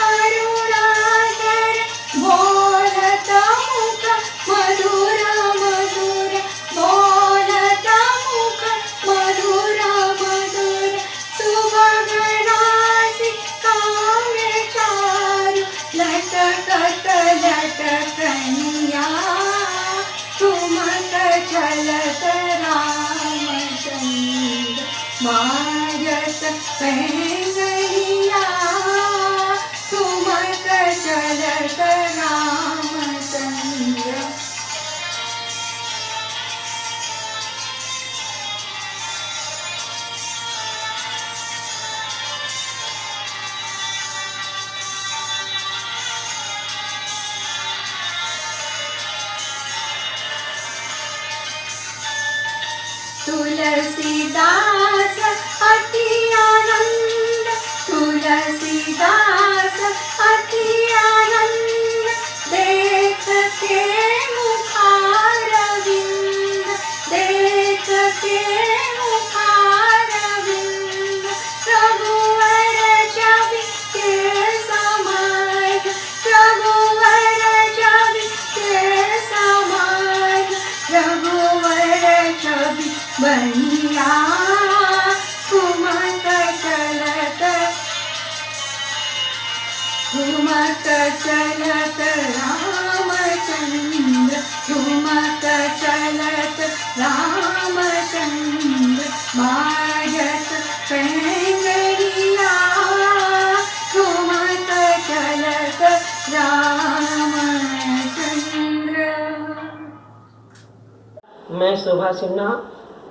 अरुणाधर, बोलत मुख मधुर मधुर, बोलत मुख मधुर मधुर। सुभगनासी काव्य चारु, लटकत लटकनिया। ठुमक चलत रामचंद्र, बाजत पैंजरिया। ठुमक चलत रामचंद्र। तुलसीदास अति आनंद, तुलसीदास अति आनंद, देख के मुखारविंद, देख के मुखारविंद। रघुवर छवि के समान, रघुवर छवि के समान, रघुवर छवि बनिया। ठुमक चलत, ठुमक चलत रामचंद्र, ठुमक चलत रामचंद्र, बाजत पैंजरिया। ठुमक रामचंद्र। मैं शोभा सिन्हा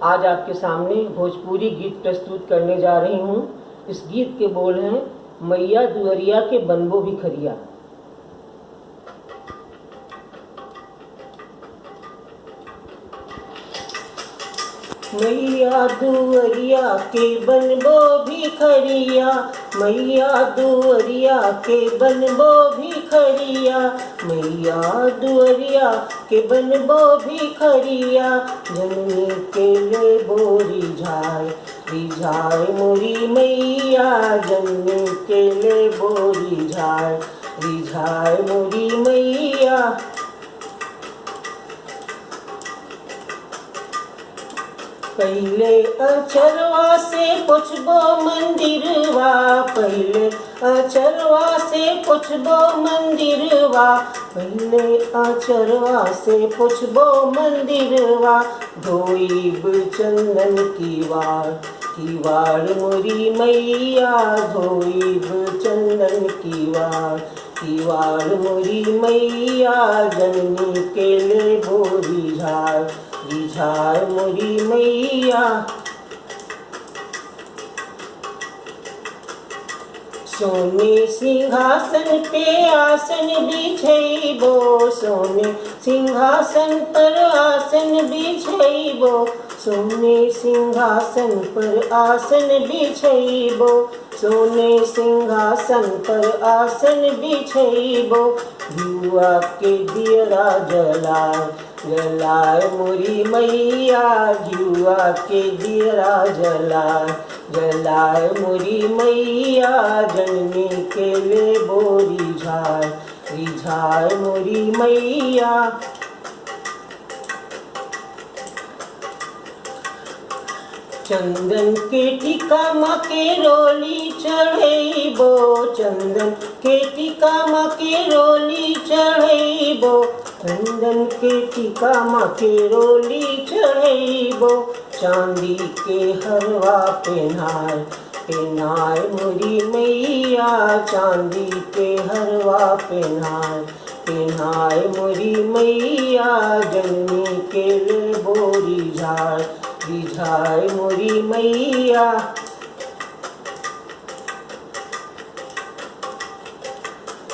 आज आपके सामने भोजपुरी गीत प्रस्तुत करने जा रही हूँ। इस गीत के बोल हैं, मैया दुअरिया के बनबो भी खरिया। मैया दुअरिया के बनबो भी खरिया, मैया दुअरिया के बनबो भी खरिया, मैया दुअरिया के बनबो भी खरिया। जननी के ले बोरी झाय रिझाय मोरी मैया, जननी के ले बोरी झाय रिझाय मोरी मैया। पहले अचरवा से पुछबो मंदिरवा, पहले अचरवा से पुछबो मंदिरवा, पहले अचरवा से पुछबो मंदिरवा। धोईब चंदन की वार मोरी मैया, धोईब चंदन की वार मोरी मैया। जननी के ले बोरी झाय रिझाय मोरी मैया। सोने सिंहासन पे आसन बिछैबो, सोने सिंहासन पर आसन बिछैबो, सोने सिंहासन पर आसन बिछैबो, सोने सिंहासन पर आसन बिछैबो। जुआ के दियरा जलाय मोरी मैया, जुआ के दियरा जलाय मोरी मैया। जननी के ले बोरी झाय रिझाय मोरी मैया। चंदन के टीका माँ के रोली चढ़ैबो, चंदन के टीका माँ के रोली चढ़ैबो, चंदन के टीका माँ के रोली चढ़ैबो। चांदी के हरवा पहनाय मोरी मैया, चांदी के हरवा पहनाय मोरी मैया। जननी के ले बोरी झाय रिझाय मोरी मैया।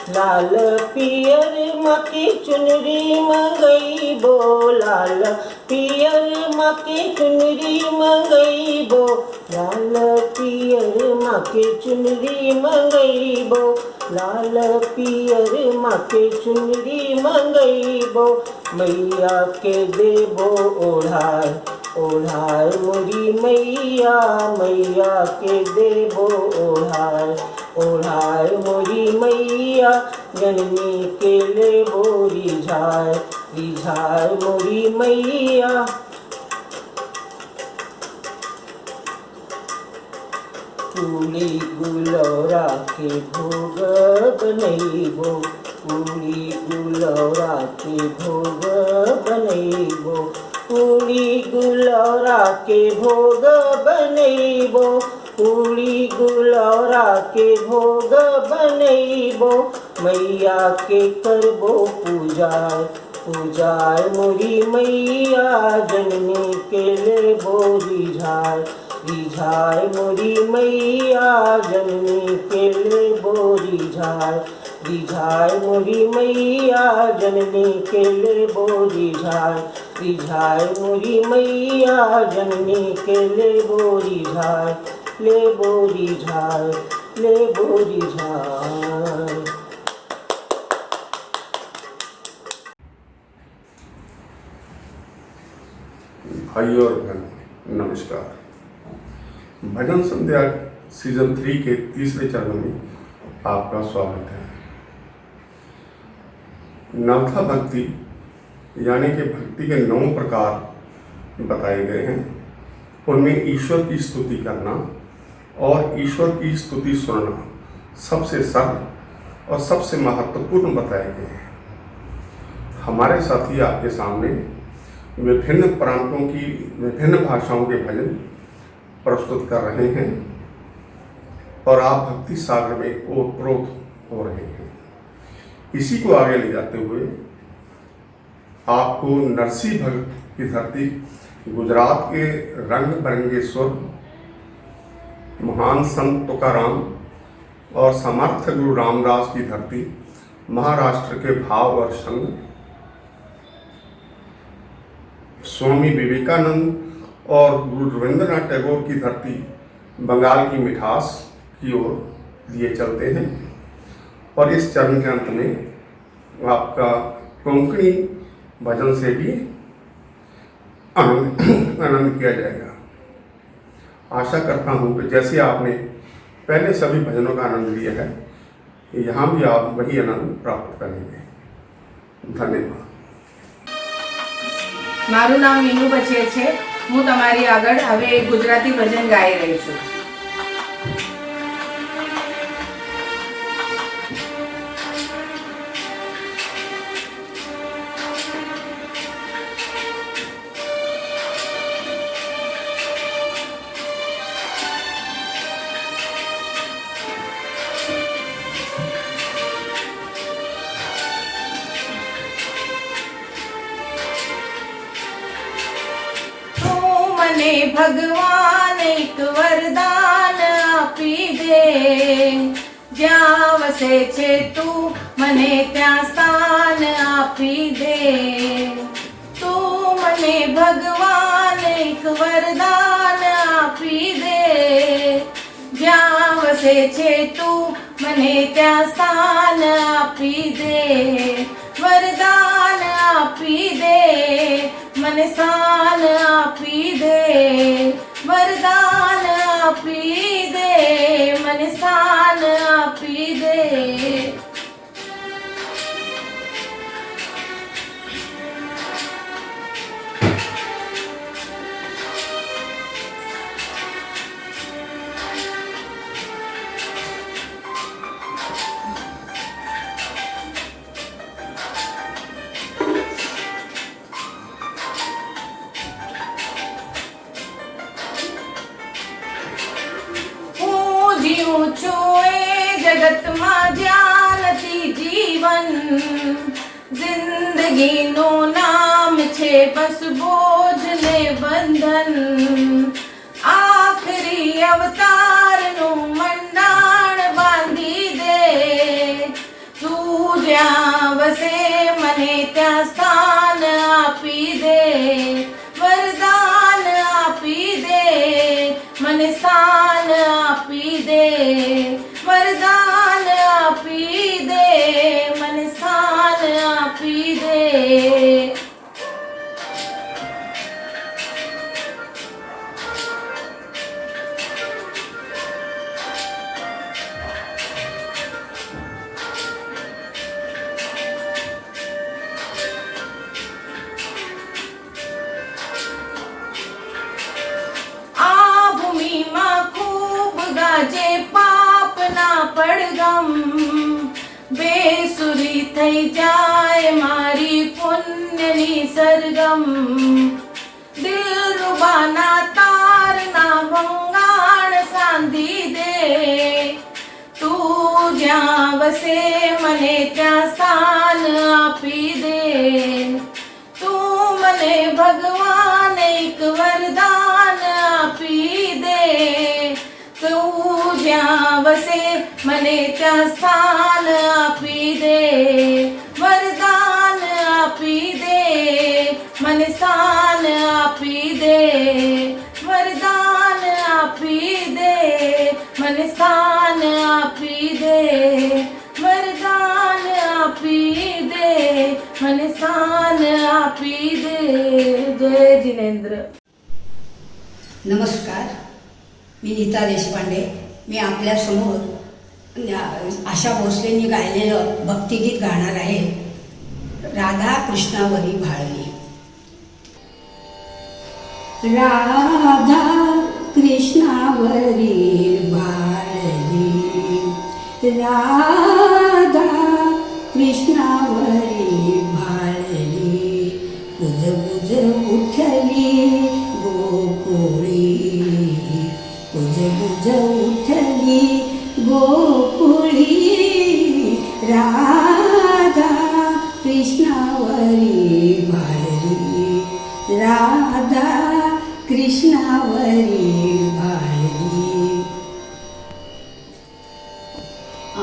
लाल पियर माँ की चुनरी मंगैबो, लाल पियर माँ की चुनरी मंगैबो, लाल पियर माँ के चुनरी मंगैबो, लाल पियर माँ के चुनरी मंगैबो। मैया के देबो ओढ़ाय मोरी मैया, मैया के देबो ओढ़ाय मोरी मैया। जननी के ले बोरी झाय रिझाय मोरी मैया। पूरी गुलौरा के भोग बनैबो, पूरी गुलौरा के भोग बनैबो, पूरी गुलौरा के भोग बनैबो, पूरी गुलौरा के भोग बनैबो। मैया के करबो पूजाय मोरी मैया। जननी के ले बोरी झाय रिझाय मोरी मैया, जननी के ले बोरी झाय रिझाय मोरी मैया। जननी के ले बोरी झाय रिझाय मोरी मैया, जननी के ले बोरी झाय ले बोरी झाय। भाई और बहन नमस्कार। भजन संध्या सीजन 3 के तीसरे चरण में आपका स्वागत है। नवथा भक्ति यानी कि भक्ति के 9 प्रकार बताए गए हैं। उनमें ईश्वर की स्तुति करना और ईश्वर की स्तुति सुनना सबसे सरल और सबसे महत्वपूर्ण बताए गए हैं। हमारे साथी आपके सामने विभिन्न प्रांतों की विभिन्न भाषाओं के भजन प्रस्तुत कर रहे हैं और आप भक्ति सागर में ओतप्रोत हो रहे हैं। इसी को आगे ले जाते हुए आपको नरसिंह भगत की धरती, गुजरात के रंग बिरंगे स्वर, महान संत तुकाराम और समर्थ गुरु रामदास की धरती, महाराष्ट्र के भाव और संग, स्वामी विवेकानंद और गुरु रविंद्रनाथ टैगोर की धरती, बंगाल की मिठास की ओर लिए चलते हैं। और इस चरण के अंत में आपका कोंकणी भजन से भी आनंद किया जाएगा। आशा करता हूँ कि जैसे आपने पहले सभी भजनों का आनंद लिया है, यहाँ भी आप वही आनंद प्राप्त करेंगे। धन्यवाद। મારું નામ મીનુ બચેર છે। હું તમારી આગળ હવે એક ગુજરાતી ભજન ગાઈ રહી છું। મને ભગવાન એક વરદાન આપી દે, જ્યાં વસે છે તું મને ત્યાં સ્થાન આપી દે। તું મને ભગવાન એક વરદાન આપી દે, જ્યાં વસે છે તું મને ત્યાં સ્થાન આપી દે। વરદાન આપી દે, મને સ્થાન આપી દે। વરદાન આપી દે, મને સ્થાન આપી દે। જીવું છું એ જગતમાં જ્યાં નથી જીવન, જિંદગીનું નામ છે બસ બોજ ને બંધન। આખરી અવતારનું મંડાણ બાંધી દે, તું જ્યાં વસે મને ત્યાં સ્થાન આપી દે। વરદાન આપી દે, મને સ્થાન આપી દે। વરદાન આપી દે, મને સ્થાન આપી દે। જે પાપના પડગમ, બેસુરી થઈ જાય મારી પુણ્યની સરગમ। દિલરુબાના તારના ભંગાણ સાંધી દે, તું જ્યાં વસે મને ત્યાં સ્થાન આપી દે। તું મને ભગવાન એક વરદાન આપી દે, તું જ્યાં વસે મને ત્યાં સ્થાન આપી દે। વરદાન આપી દે, મને સ્થાન આપી દે। વરદાન આપી દે, મને સ્થાન આપી દે। વરદાન આપી દે, મને સ્થાन આપી દे। जय जिनेंद्र। नमस्कार, मी नीता देशपांडे। मी आपल्यासमोर आशा भोसलेंनी गायलेलं भक्तिगीत गाणार आहे, राधा कृष्णावरी भाळली। राधा कृष्णावरी भाळली, राधा कृष्णावरी भाळली। बुध बुध उठली गोकुळी, बुध बुध उठली गोकुळी। राधा कृष्णावरी भाळली, राधा कृष्णावरी भाळली.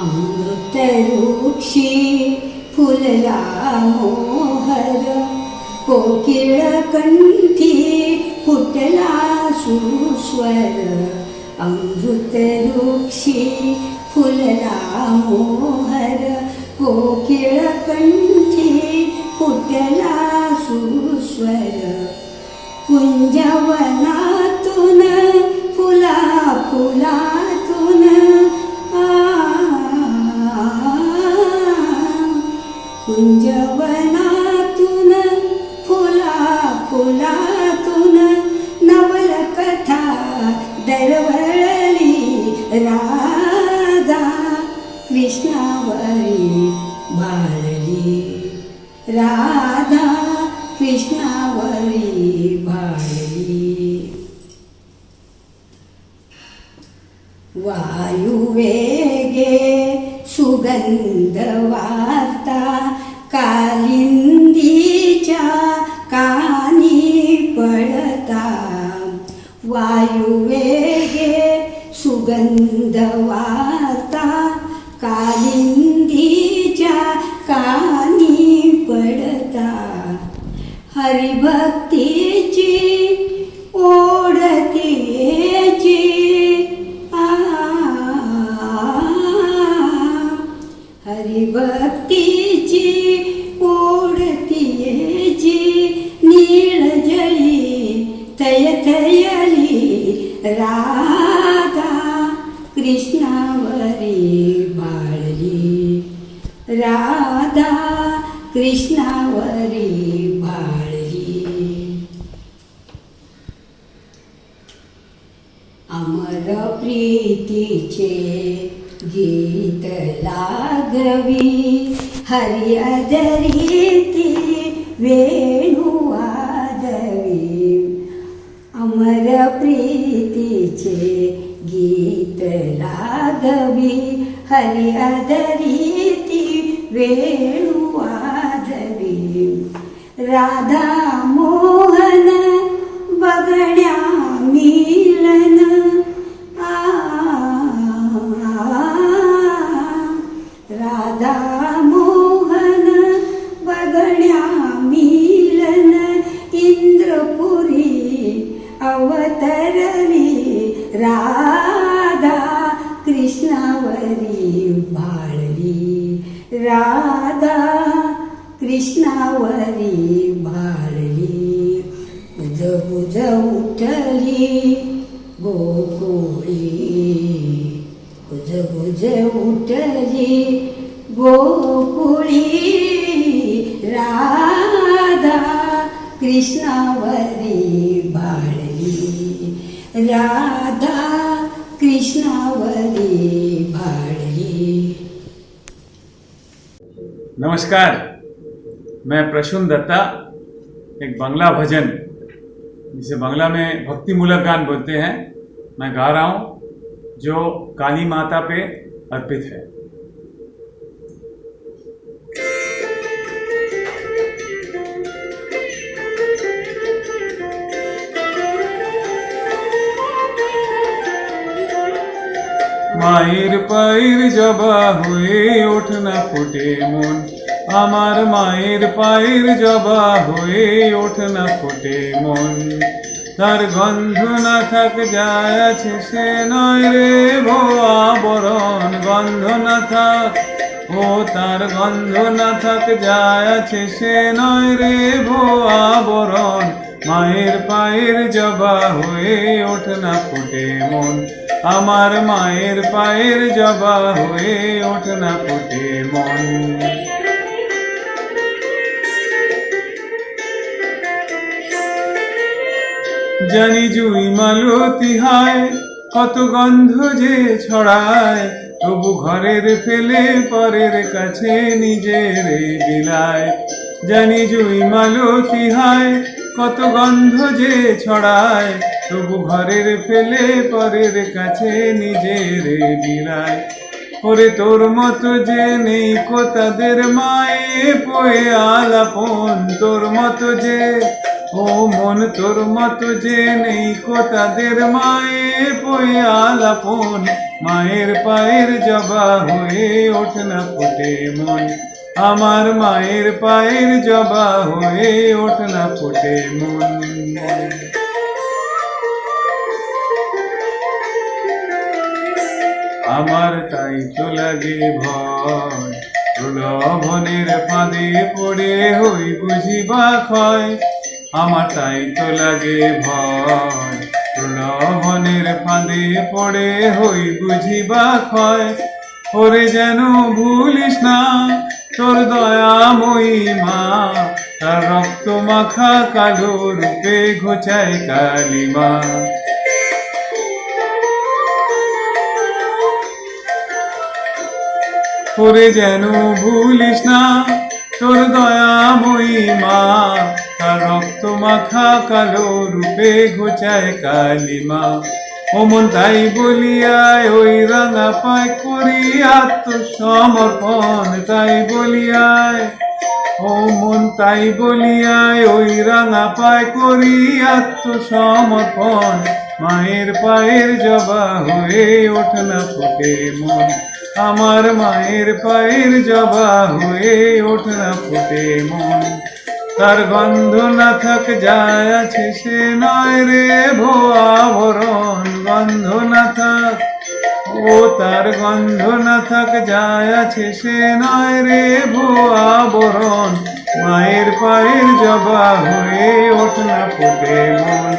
अमृतवृक्षी फुलला मोहर, कोकिळ कंठी फुटला सुस्वर. अमृतवृक्षी फुलला मोहर, कोकिळ कंठी फुटला सुस्वर. कुंजवनातून फुला फुलातून कुंजवनातून फुला फुलातून नवलकथा दरवळली. राधा कृष्णावरी भाळली, राधा कृष्णावरी भाळली. वायुवेगे सुगंध वार्ता, कालिंदीच्या कानी पडता. वायुवेगे सुगंध वार्ता, कालिंदीच्या कानी पडता. हरिभक्तीची ओढतीची हरिभक्तीची ओढतीची नीळजळी थयथयली. राधा कृष्णावरी भाळली, राधा कृष्णावरी भाळली. अमर प्रीतीचे गीत लागवी, हरि अधरीती वेणू वाजवी. अमर प्रीतीचे गीत लागवी, हरि अधरीती वेणू वाजवी. राधा मोहन बगड्या मिलन, राधा मोहन बगड्या मिलन. इंद्रपुरी अवतरली, राधा कृष्णावरी भाळली, राधा कृष्णावरी भाळली. बुध बुध उठली गोकुळी, बुध बुध उठली गोकुळी. राधा कृष्णावरी भाळली, राधा कृष्णावरी भाळली. नमस्कार, मैं प्रसून दत्ता एक बांग्ला भजन जिसे बांग्ला में भक्तिमूलक गान बोलते हैं मैं गा रहा हूँ, जो काली माता पे अर्पित है। মায়ের পায়ের জবা হয়ে ওঠ না ফুটে মন, আমার মায়ের পায়ের জবা হয়ে ওঠ না ফুটে মন। তার গন্ধ না থাক যায় আছে সে নয় রে ভোয়া বরণ, গন্ধ না থাক ও তার গন্ধ না থাক যায় আছে সে নয় রে ভোয়া বরণ। মায়ের পায়ের জবা হয়ে ওঠ না ফুটে মন, আমার মায়ের পায়ের জবা হয়ে ওঠ না ফুটে মন। জানি জুই মালতী হায় কত গন্ধ যে ছড়ায়, তবু ঘরের ফেলে পরের কাছে নিজের বিলায়। জানি জুই মালতী হায় কত গন্ধ যে ছড়ায়, তবু ঘরের ফেলে পরের কাছে নিজের বিলায়। ওরে তোর মতো যে নেই কো তাদের মায়ে পয়ে আলাপন, তোর মতো যে ও মন তোর মতো যে নেই কো তাদের মায়ে পয়ে আলাপন, মায়ের পায়ের জবা হয়ে ওঠ না ফোটে মন, আমার মায়ের পায়ের জবা হয়ে ওঠ না ফোটে মন। আমার তাই তো লাগে ভয়, প্রলোভনের ফাঁদে পড়ে হই বুঝিবা ক্ষয়, আমার তাই তো লাগে ভয়, প্রলোভনের ফাঁদে পড়ে হই বুঝিবা ক্ষয়। ওরে যেন ভুলিস না তোর দয়াময়ী মা, তার রক্ত মাখা কালো রূপে ঘোচায় কালিমা। ওরে যেন ভুলিস না তোর দয়াময়ী মা, তার রক্ত মাখা কালো রূপে ঘোচায় কালিমা। ও মন তাই বলিয়ায় ওই রাঙা পায় করি আত্মসমর্পণ, তাই বলিয়ায় ও মন তাই বলিয়ায় ওই রাঙা পায় করি আত্মসমর্পণ, মায়ের পায়ের জবা হয়ে ওঠ না ফোটে মন, আমার মায়ের পায়ের জবা হয়ে ওঠ না ফোটে মন। তার গন্ধ না থাক যায় আছে সে নয় রে ভো আভরণ, গন্ধ না থাক ও তার গন্ধ না থাক যায় আছে সে নয় রে ভো আবরণ, মায়ের পায়ের জবা হয়ে ওঠ না ফোটে মন,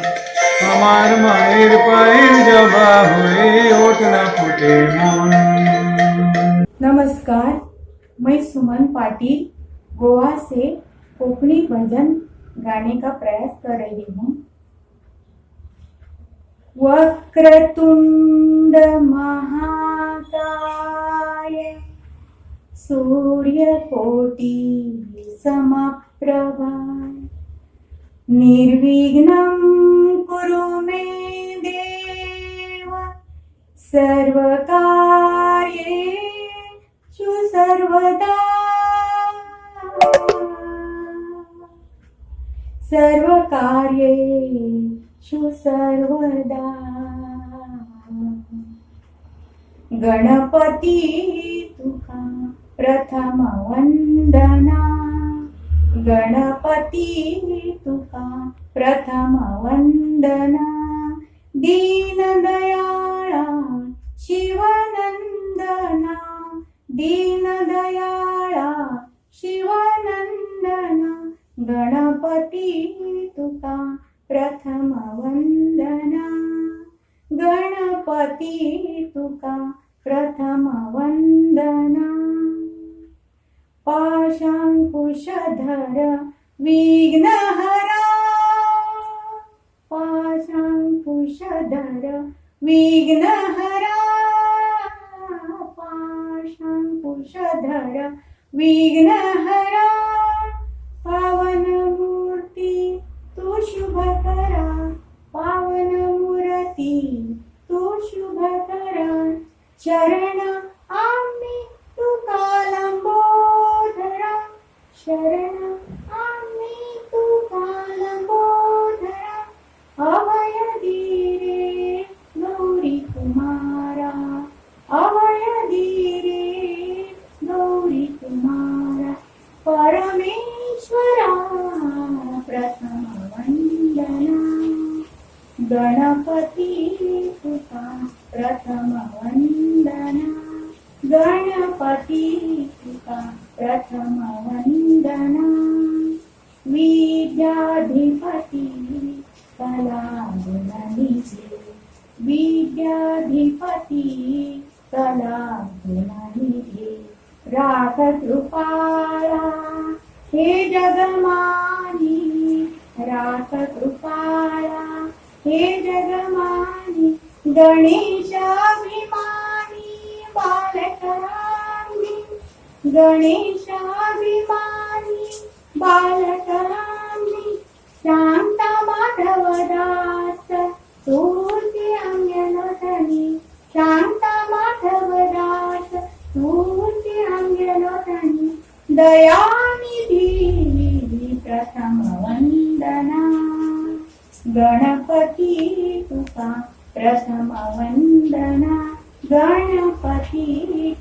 আমার मायर पायर जबा हुए उठना फूटे मन। नमस्कार, मैं सुमन पाटिल गोवा से कोकणी भजन गाने का प्रयास कर रही हूँ। वक्रतुंड महाकाय सूर्यकोटि समप्रभा निर्विघ्नं कुरु मे देव सर्वकार्येषु सर्वदा सर्वकार्येषु सर्वदा। गणपती तुका प्रथम वंदना, गणपती तुका प्रथम वंदना। दीनदयाळा शिवनंदना, दीनदयाळा शिवनंदना। गणपती तुका प्रथम वंदना, गणपती तुका प्रथम वंदना। पाशांकुशधर विघ्नहरा, पाशांकुशधर विघ्नहरा, पाशांकुशधर विघ्नहरा। पावन मूर्ति तू शुभकरा, पावन मूर्ति तू शुभकरा। शरण आम्ही तुका लंबोदरा, शरण आम्ही तुका लंबोदरा। अभय धीरे गौरी कुमारा, अभय धीरे गौरी कुमारा। परमेश्वरा प्रथम वंदना, गणपती तुका प्रथम वंदना, गणपती तुका प्रथम वंदना। विद्याधिपती कलागुणनिधे, विद्याधिपती कलागुणनिधे। राख कृपाळा हे जगमानी, राख कृपाळा हे जगमानी। गणेशाभिमानी बालकरांनी, गणेशाभिमानी बालकरांनी। शांता माधवदास तूर्ती अंगनधनी, शांता माधवदास दयानिधी प्रथम वंदना गणपती तुका प्रथम वंदना गणपती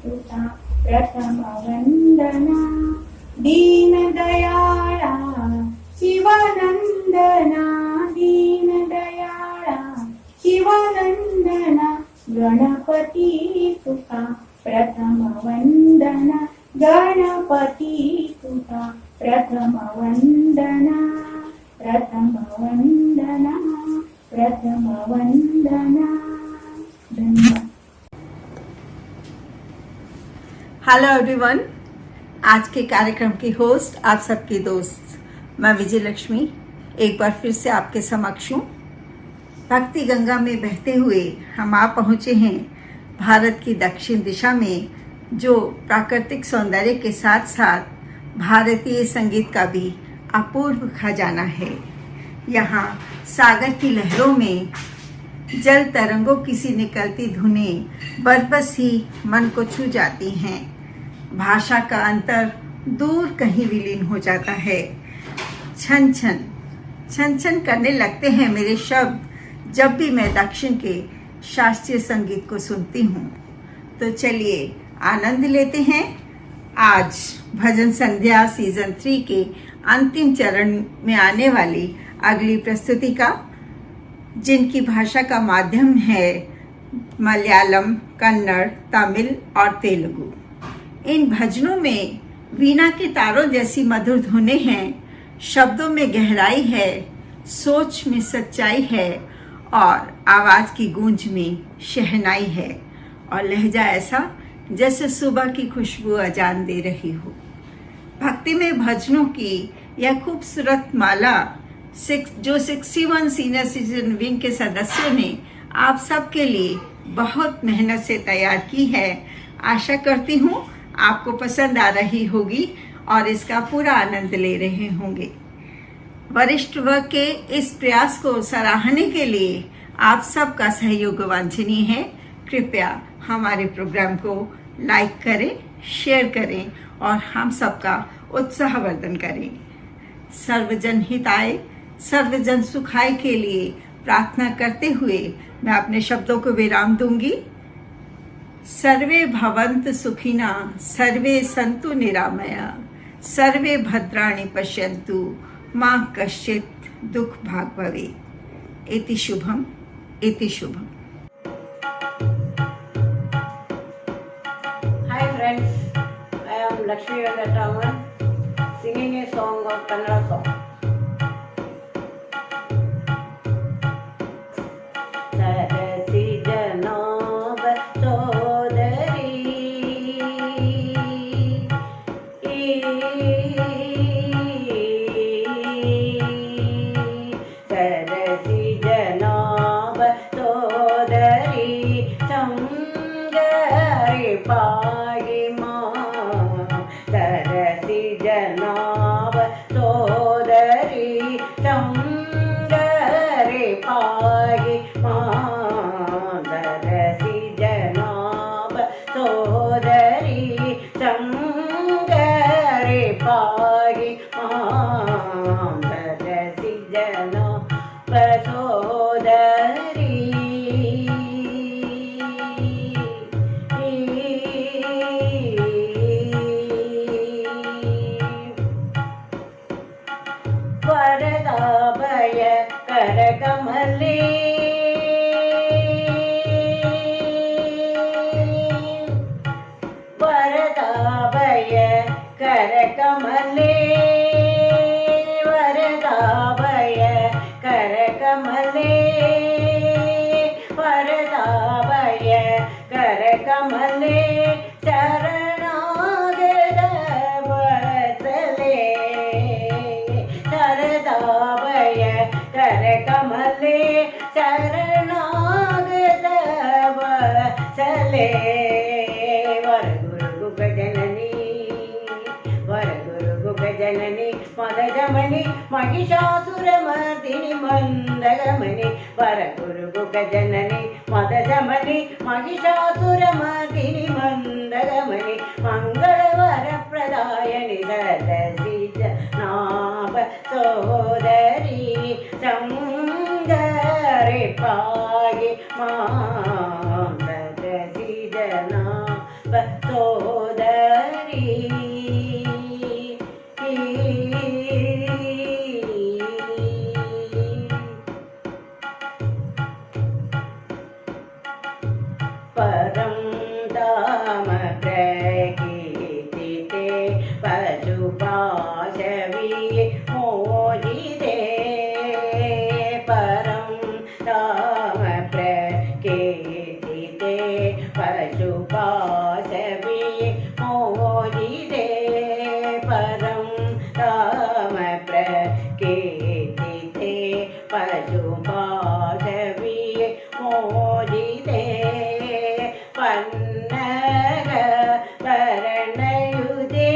तुका प्रथम वंदना दीन दयाळा शिवानंदना दीन दयाळा शिवानंदना गणपती तुका प्रथम वंदना गणपती तुका प्रथम वंदना प्रथम वंदना प्रथम वंदना। धन्यवाद। हेलो एवरीवन, आज के कार्यक्रम की होस्ट आप सबकी दोस्त मैं विजय लक्ष्मी एक बार फिर से आपके समक्ष हूँ। भक्ति गंगा में बहते हुए हम आ पहुँचे हैं भारत की दक्षिण दिशा में, जो प्राकृतिक सौंदर्य के साथ साथ भारतीय संगीत का भी अपूर्व खजाना है। यहाँ सागर की लहरों में जल तरंगों की सी निकलती धुनें बरबस ही मन को छू जाती हैं। भाषा का अंतर दूर कहीं विलीन हो जाता है। छन छन छन छन करने लगते हैं मेरे शब्द जब भी मैं दक्षिण के शास्त्रीय संगीत को सुनती हूँ। तो चलिए आनंद लेते हैं आज भजन संध्या सीजन 3 के अंतिम चरण में आने वाली अगली प्रस्तुति का, जिनकी भाषा का माध्यम है मलयालम, कन्नड़, तमिल और तेलुगु। इन भजनों में वीणा के तारों जैसी मधुर धुनें हैं, शब्दों में गहराई है, सोच में सच्चाई है और आवाज की गूंज में शहनाई है और लहजा ऐसा जैसे सुबह की खुशबू अजान दे रही हो। भक्ति में भजनों की यह खूबसूरत माला जो 61 सीनियर सिटीजन विंग के सदस्यों ने आप सबके लिए बहुत मेहनत से तैयार की है। आशा करती हूँ आपको पसंद आ रही होगी और इसका पूरा आनंद ले रहे होंगे। वरिष्ठ वर्ग के इस प्रयास को सराहने के लिए आप सबका सहयोग वांछनीय है। कृपया हमारे प्रोग्राम को लाइक करें, शेयर करें और हम सबका उत्साहवर्धन करें। सर्वजन हिताय सर्वजन सुखाय के लिए प्रार्थना करते हुए मैं अपने शब्दों को विराम दूंगी। सर्वे भवन्तु सुखिना सर्वे सन्तु निरामया सर्वे भद्राणि पश्यन्तु मां कश्चित् दुख भाग भवेत्। इति शुभम इति Shubham. Hi friends, I am Lakshmi Venkataraman singing a song of Kannada song. Sarasi Janab Sodari Sarasi Janab Sodari Samgari Pagi Ma Sarasi Janab Sodari Samgari Pagi Ma Sarasi Janab Sodari Samgari Pagi Ma Sarasi Janab Sodari वरदाभय करकमले वरदाभय करकमले वरदाभय करकमले वरदाभय करकमले शरणागत वत्सले शरदाभय करकमले शरणागत वत्सले वरगुरु गजननी वरगुरु गजननी मदजमणि महिषासुरमर्दिनि मन्दगमनि वरगुरु गजननी मदजमणि महिषासुरमर्दिनि मन्दगमनि मंगलवरप्रदायनि पाशवी मोदिते परं धाम प्रकीर्तिते पशुपाशवी मोदिते परं धाम प्रकीर्तिते पशुपाशवी मोदिते पन्नग वरणयुधे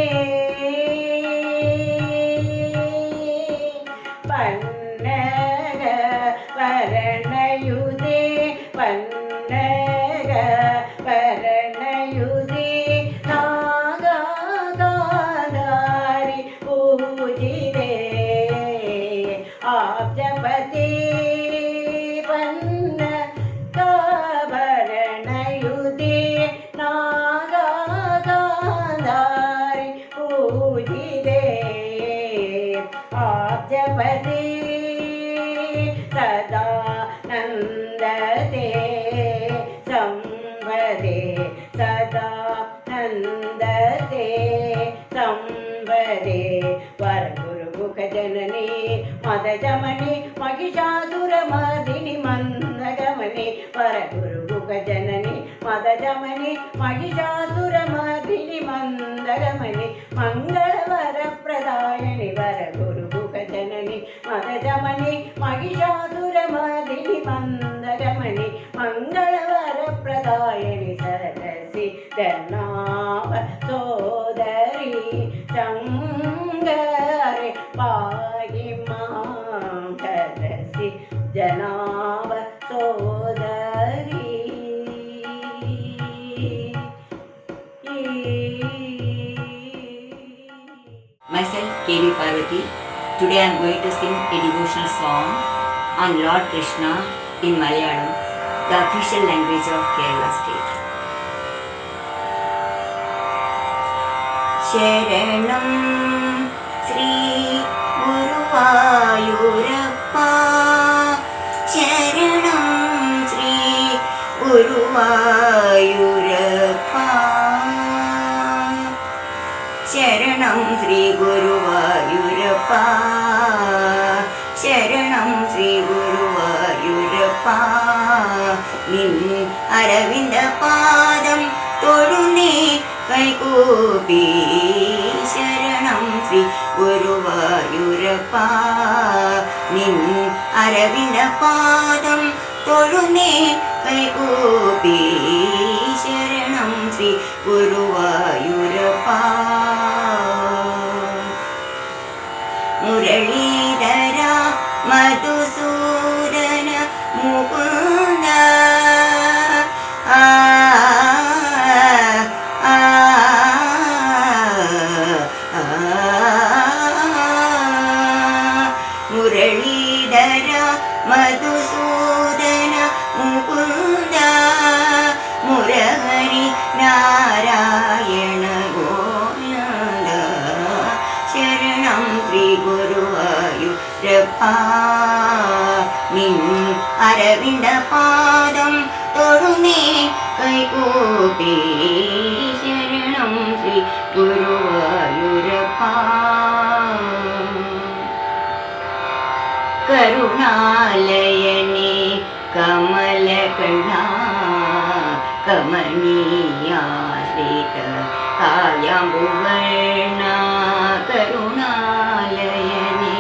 पन्नग वरणयुधे पन्नग वरणयुधे नागागाधारि पूजिते आब्जपते पन्नगाभरणयुधे नागागाधारि पूजिते आब्जपते सदा नन्दते संवदे सदा नन्दते संवदे वरगुरुमुखजननी मदजमनि महिषासुरमर्दिनि मन्दगमनि वरगुरुमुखजननी मदजमनि महिषासुरमर्दिनि मन्दगमनि मङ्गलवरप्रदायनि वरगुरुमुखजननी मदजमनि महिषासुरमर्दिनि मन्दगमनि मङ्गलवरप्रदायनि सरसि जनाव सोदरी शङ्करे पाहि मां सरसि जनाव सोदरी Myself, K.V. Parvati. Today I am going to sing a devotional song on Lord Krishna in Malayalam, the official language of Kerala state. Sharanam Sri Guruvayurappa Sharanam Sri Guruvayurappa Sharanam Sri Guruvayurappa Sharanam Sri Guruvayurappa Nin Aravinda Padam Todune Kaikopi Sharanam Sri Guruvayurappa Nin Aravinda Padam Todune Kaikopi Sharanam Sri Guruvayurappa Muralidhara Madhusudana Mukunda Muralidhara Madhusudana Mukunda Murari Narayana Govinda Sharanam Sri Guruvayurappa Nin Aravinda Padam Todune Kaikopi Sharanam Sri Guruvayurappa Karunalayani Kamalakana Kamaniya Srita Kayambuvarna Karunalayani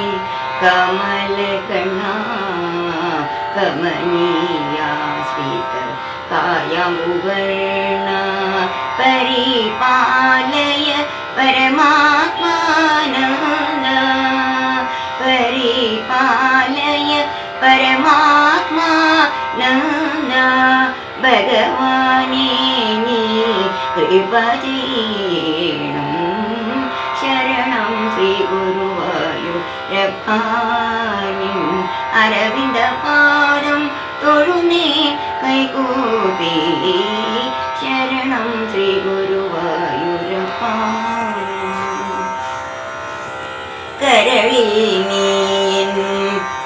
Kamalakana Kamaniya Srita Kayambuvarna Paripalaya Paramatmananda Paripalaya Paramatma Nanda Bhagavani Kripatinam Sharanam Sri Guruvayurappa Nin Aravinda Padam Todune Kaikopi Sharanam Sri Guruvayurappa Karaliniyin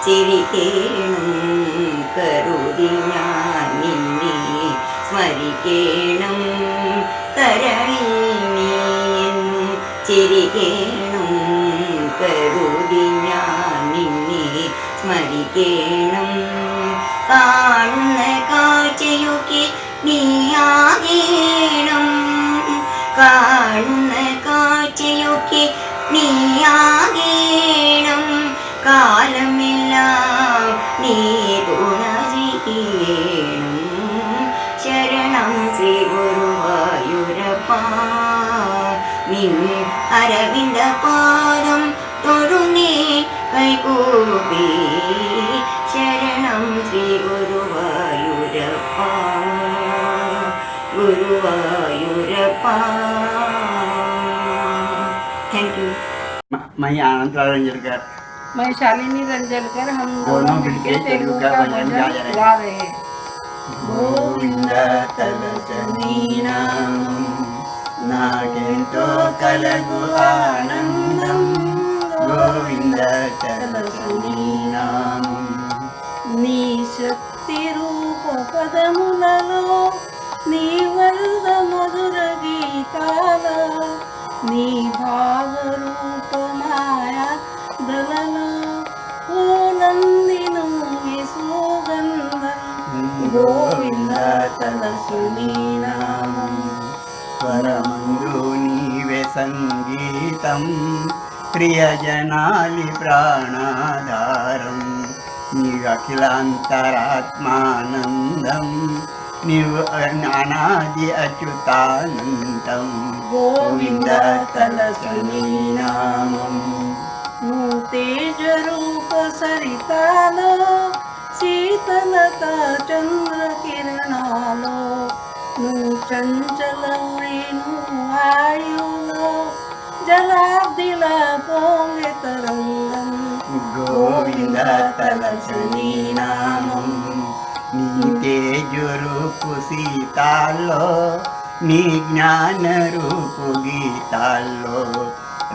Chirikenam Karudi ഞാൻ നിന്നെ സ്മരിക്കണം കരളിനീൻ ചിരിക്കണം രസിക്കേണം കാണുന്ന കാഴ്ചയൊക്കെ നീയാകേണം കാണുന്ന കാഴ്ചയൊക്കെ നീയാകേണം കാലമെല്ലാം നീ തുണ ചെയ്യണം ശരണം ശ്രീ ഗുരുവായൂരപ്പ നിൻ അരവിന്ദ പാദം തൊഴുന്നേ കൈകൂപ്പി ശരണം ശ്രീ ഗുരുവായൂരപ്പ ഗുരുവായൂരപ്പ. Thank you. मैं आनंद लाल रंजलकर, मैं शालिनी रंजलकर, हम दोनों मिलकर तेलुगु का भजन गा रहे हैं. गोविंद तलचनी नामं नाकेंतो कलगु आनंदम गोविंद तलचनी नामं నీ శక్తి రూప పదములలో నీ వల్ల మధుర గీతాల నీ భావ రూప మాయా దలలో పూనందిను సుగంధం గోవింద తలసుని నామం స్వరమందు నీవే సంగీతం ప్రియజనాలి ప్రాణాధారం నీవు అఖిలాంతరాత్మానందం నీవు అనాది అచ్యుతానందం గోవింద తలసుని నామం నువ్వు తేజ రూప సరితాలో శీతలత చంద్ర కిరణాలో నువ్వు చంచలమైన వాయులో జలాబ్దిల పొంగే తరంగం గోవింద తలచని నామం నీ తేజు రూపు సీతాల్లో నీ జ్ఞాన రూపు గీతాల్లో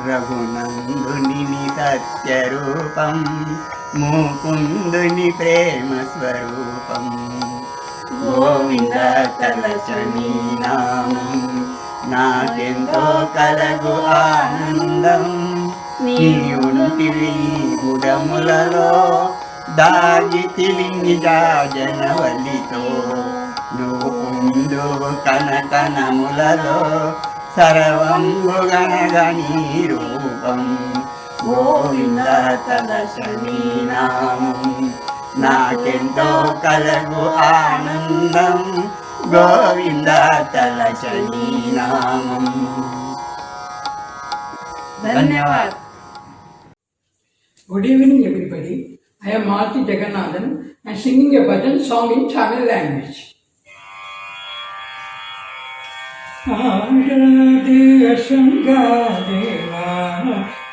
రఘునందుని సత్య రూపం ముకుందుని ప్రేమ స్వరూపం గోవింద తలచని నామం నాకెంతో కలగు ఆనందం నీ ఉంటివి గుడములలో దాగితివి నిజాజనవల్లితో నువ్వు ఉండు కనకనములలో సర్వంబు గణగణీ రూపం గోవింద తలచని నామం నాకెంతో కలగు ఆనందం గోవింద తలచని నామం. धन्यवाद. Good evening, everybody. I am Marti Jagannathan and singing a bhajan song in Tamil language. Aadade Ashangadeva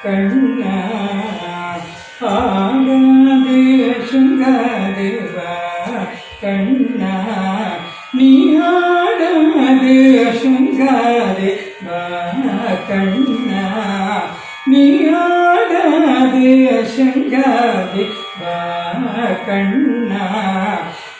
Kanna Aadade Ashangadeva Kanna Ni Aadade Ashangadeva Kanna Ni Aadade Ashangadeva Kanna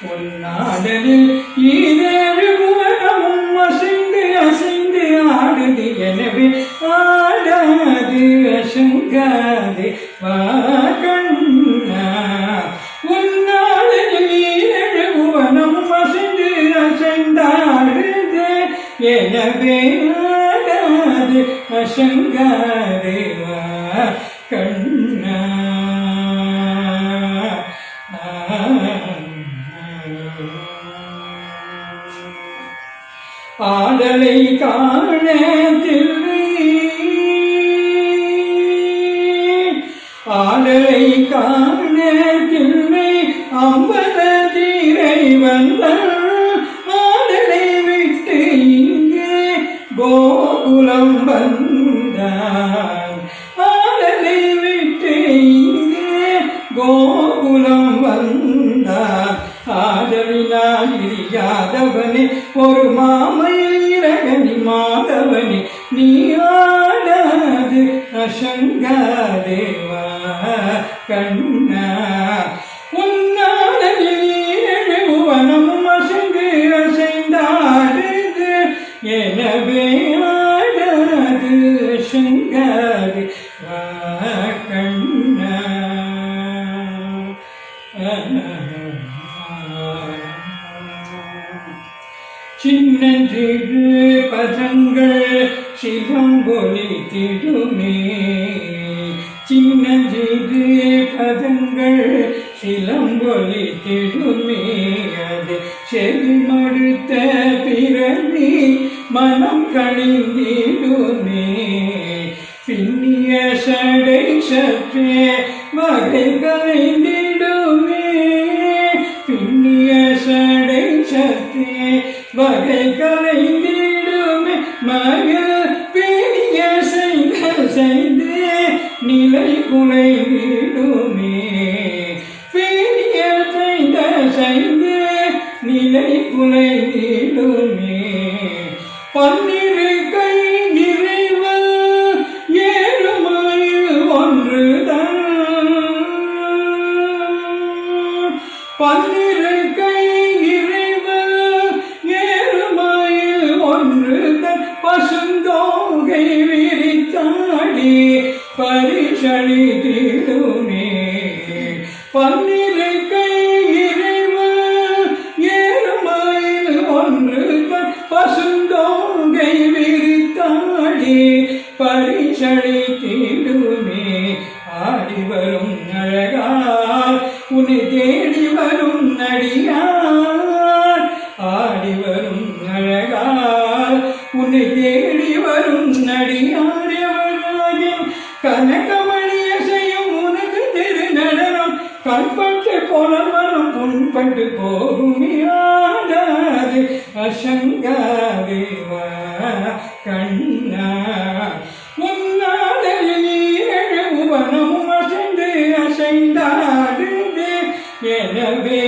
உன்னாடலில் ஈரேழு புவனமும் அசைந்து அசைந்து ஆடுது எனவே ஆடாது அசங்காது வா கண்ணா உன்னாடலில் ஈரேழு புவனமும் அசைந்து அசைந்தாடுது எனவே ஆடாது அசங்காது வா கண்ணா. ஆடலை காணத்தில்லை ஆடலை காணத்தில்லை அம்பல தீரை வந்தாள் ஆடலை விட்டு இங்கே கோகுலம் வந்தான் ஆடலை விட்டு இங்கே கோகுலம் வந்தான் ஆதலினால் இரியாதவனே ஒரு மாமையில் இரகனி மாதவனே நீ ஆடாது அசங்காதேவா கண்ணா உன்னாடலில் ஏழு புவனமும் அசைந்து அசைந்தாடுது எனவே ஆடாது அசங்காதேவா கண்ணா. சின்னஞ்சிறு பதங்கள் சிலம்பொலித்திடுமே, சின்னஞ்சிறு பதங்கள் சிலம்பொலித்திடுமே, அது செவி மடுத்த பிறவி மனம் கணிந்திடுமே. பின்னிய சடை சற்றே வகை கலைந்திடுமே, பின்னிய சடை சற்றே வகை கலைந்திடுமே, மகள் பெரிய செய்து நிலை குலைந்திடுமே, பெரிய செய்து நிலை குலைந்திடுமே. பன்னிரு கை நிறைவல் ஏழுமாயில் ஒன்றுதான், பன்னிரு கை நிறைவல் ஏழுமாயில் ஒன்றுதான், பசுந்தோகை விரித்தாடி பரிசளித்திடுமே. பன்னிரு கை நிறைவல் ஏழுமாயில் ஒன்றுதான், பசுந்தோகை விரித்தாடி பரிசளித்திடுமே. ஆடி வரும் அழகார் உன்னை தேடி வரும் நடிகார், ஆடி வரும் அழகார் உன்னை தேடி வரும் நடிகார். எவராகின் கனகமணிய செய்யும் உனது திரு நடனம் கண்பட்டு போன மனம் புண்பட்டு போகுமியாடாது அசங்காதேவா கண்ணா. உன்னாடலில் ஏழு வனமும் அசைந்து அசைந்தாடுது, எனவே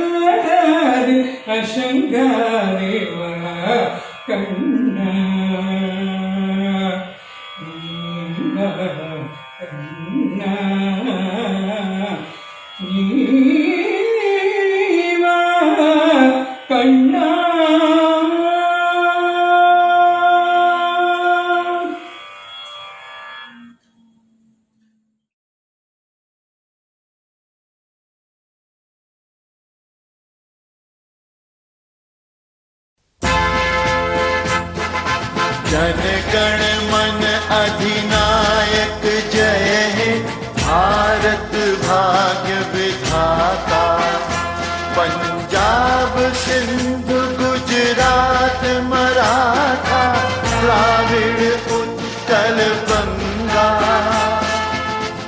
ஆடாது அசங்காதேவா கண்ணா. கண்ணா நீவா கண்ணா. जन गण मन अधिनायक जय हे, भारत भाग्य विधाता। पंजाब सिंध गुजरात मराठा, द्राविड़ उत्कल बंगा,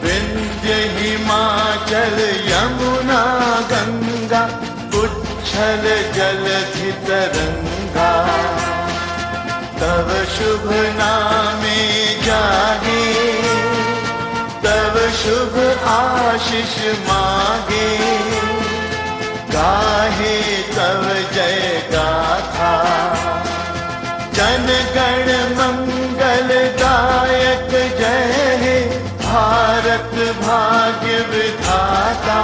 विंध्य हिमाचल यमुना गंगा, उच्छल जलधि तरंगा। तव शुभ नामे जागे, तव शुभ आशीष मागे, गाहे तव जय गाथा। जन गण मंगल दायक जय हे, भारत भाग्य विधाता।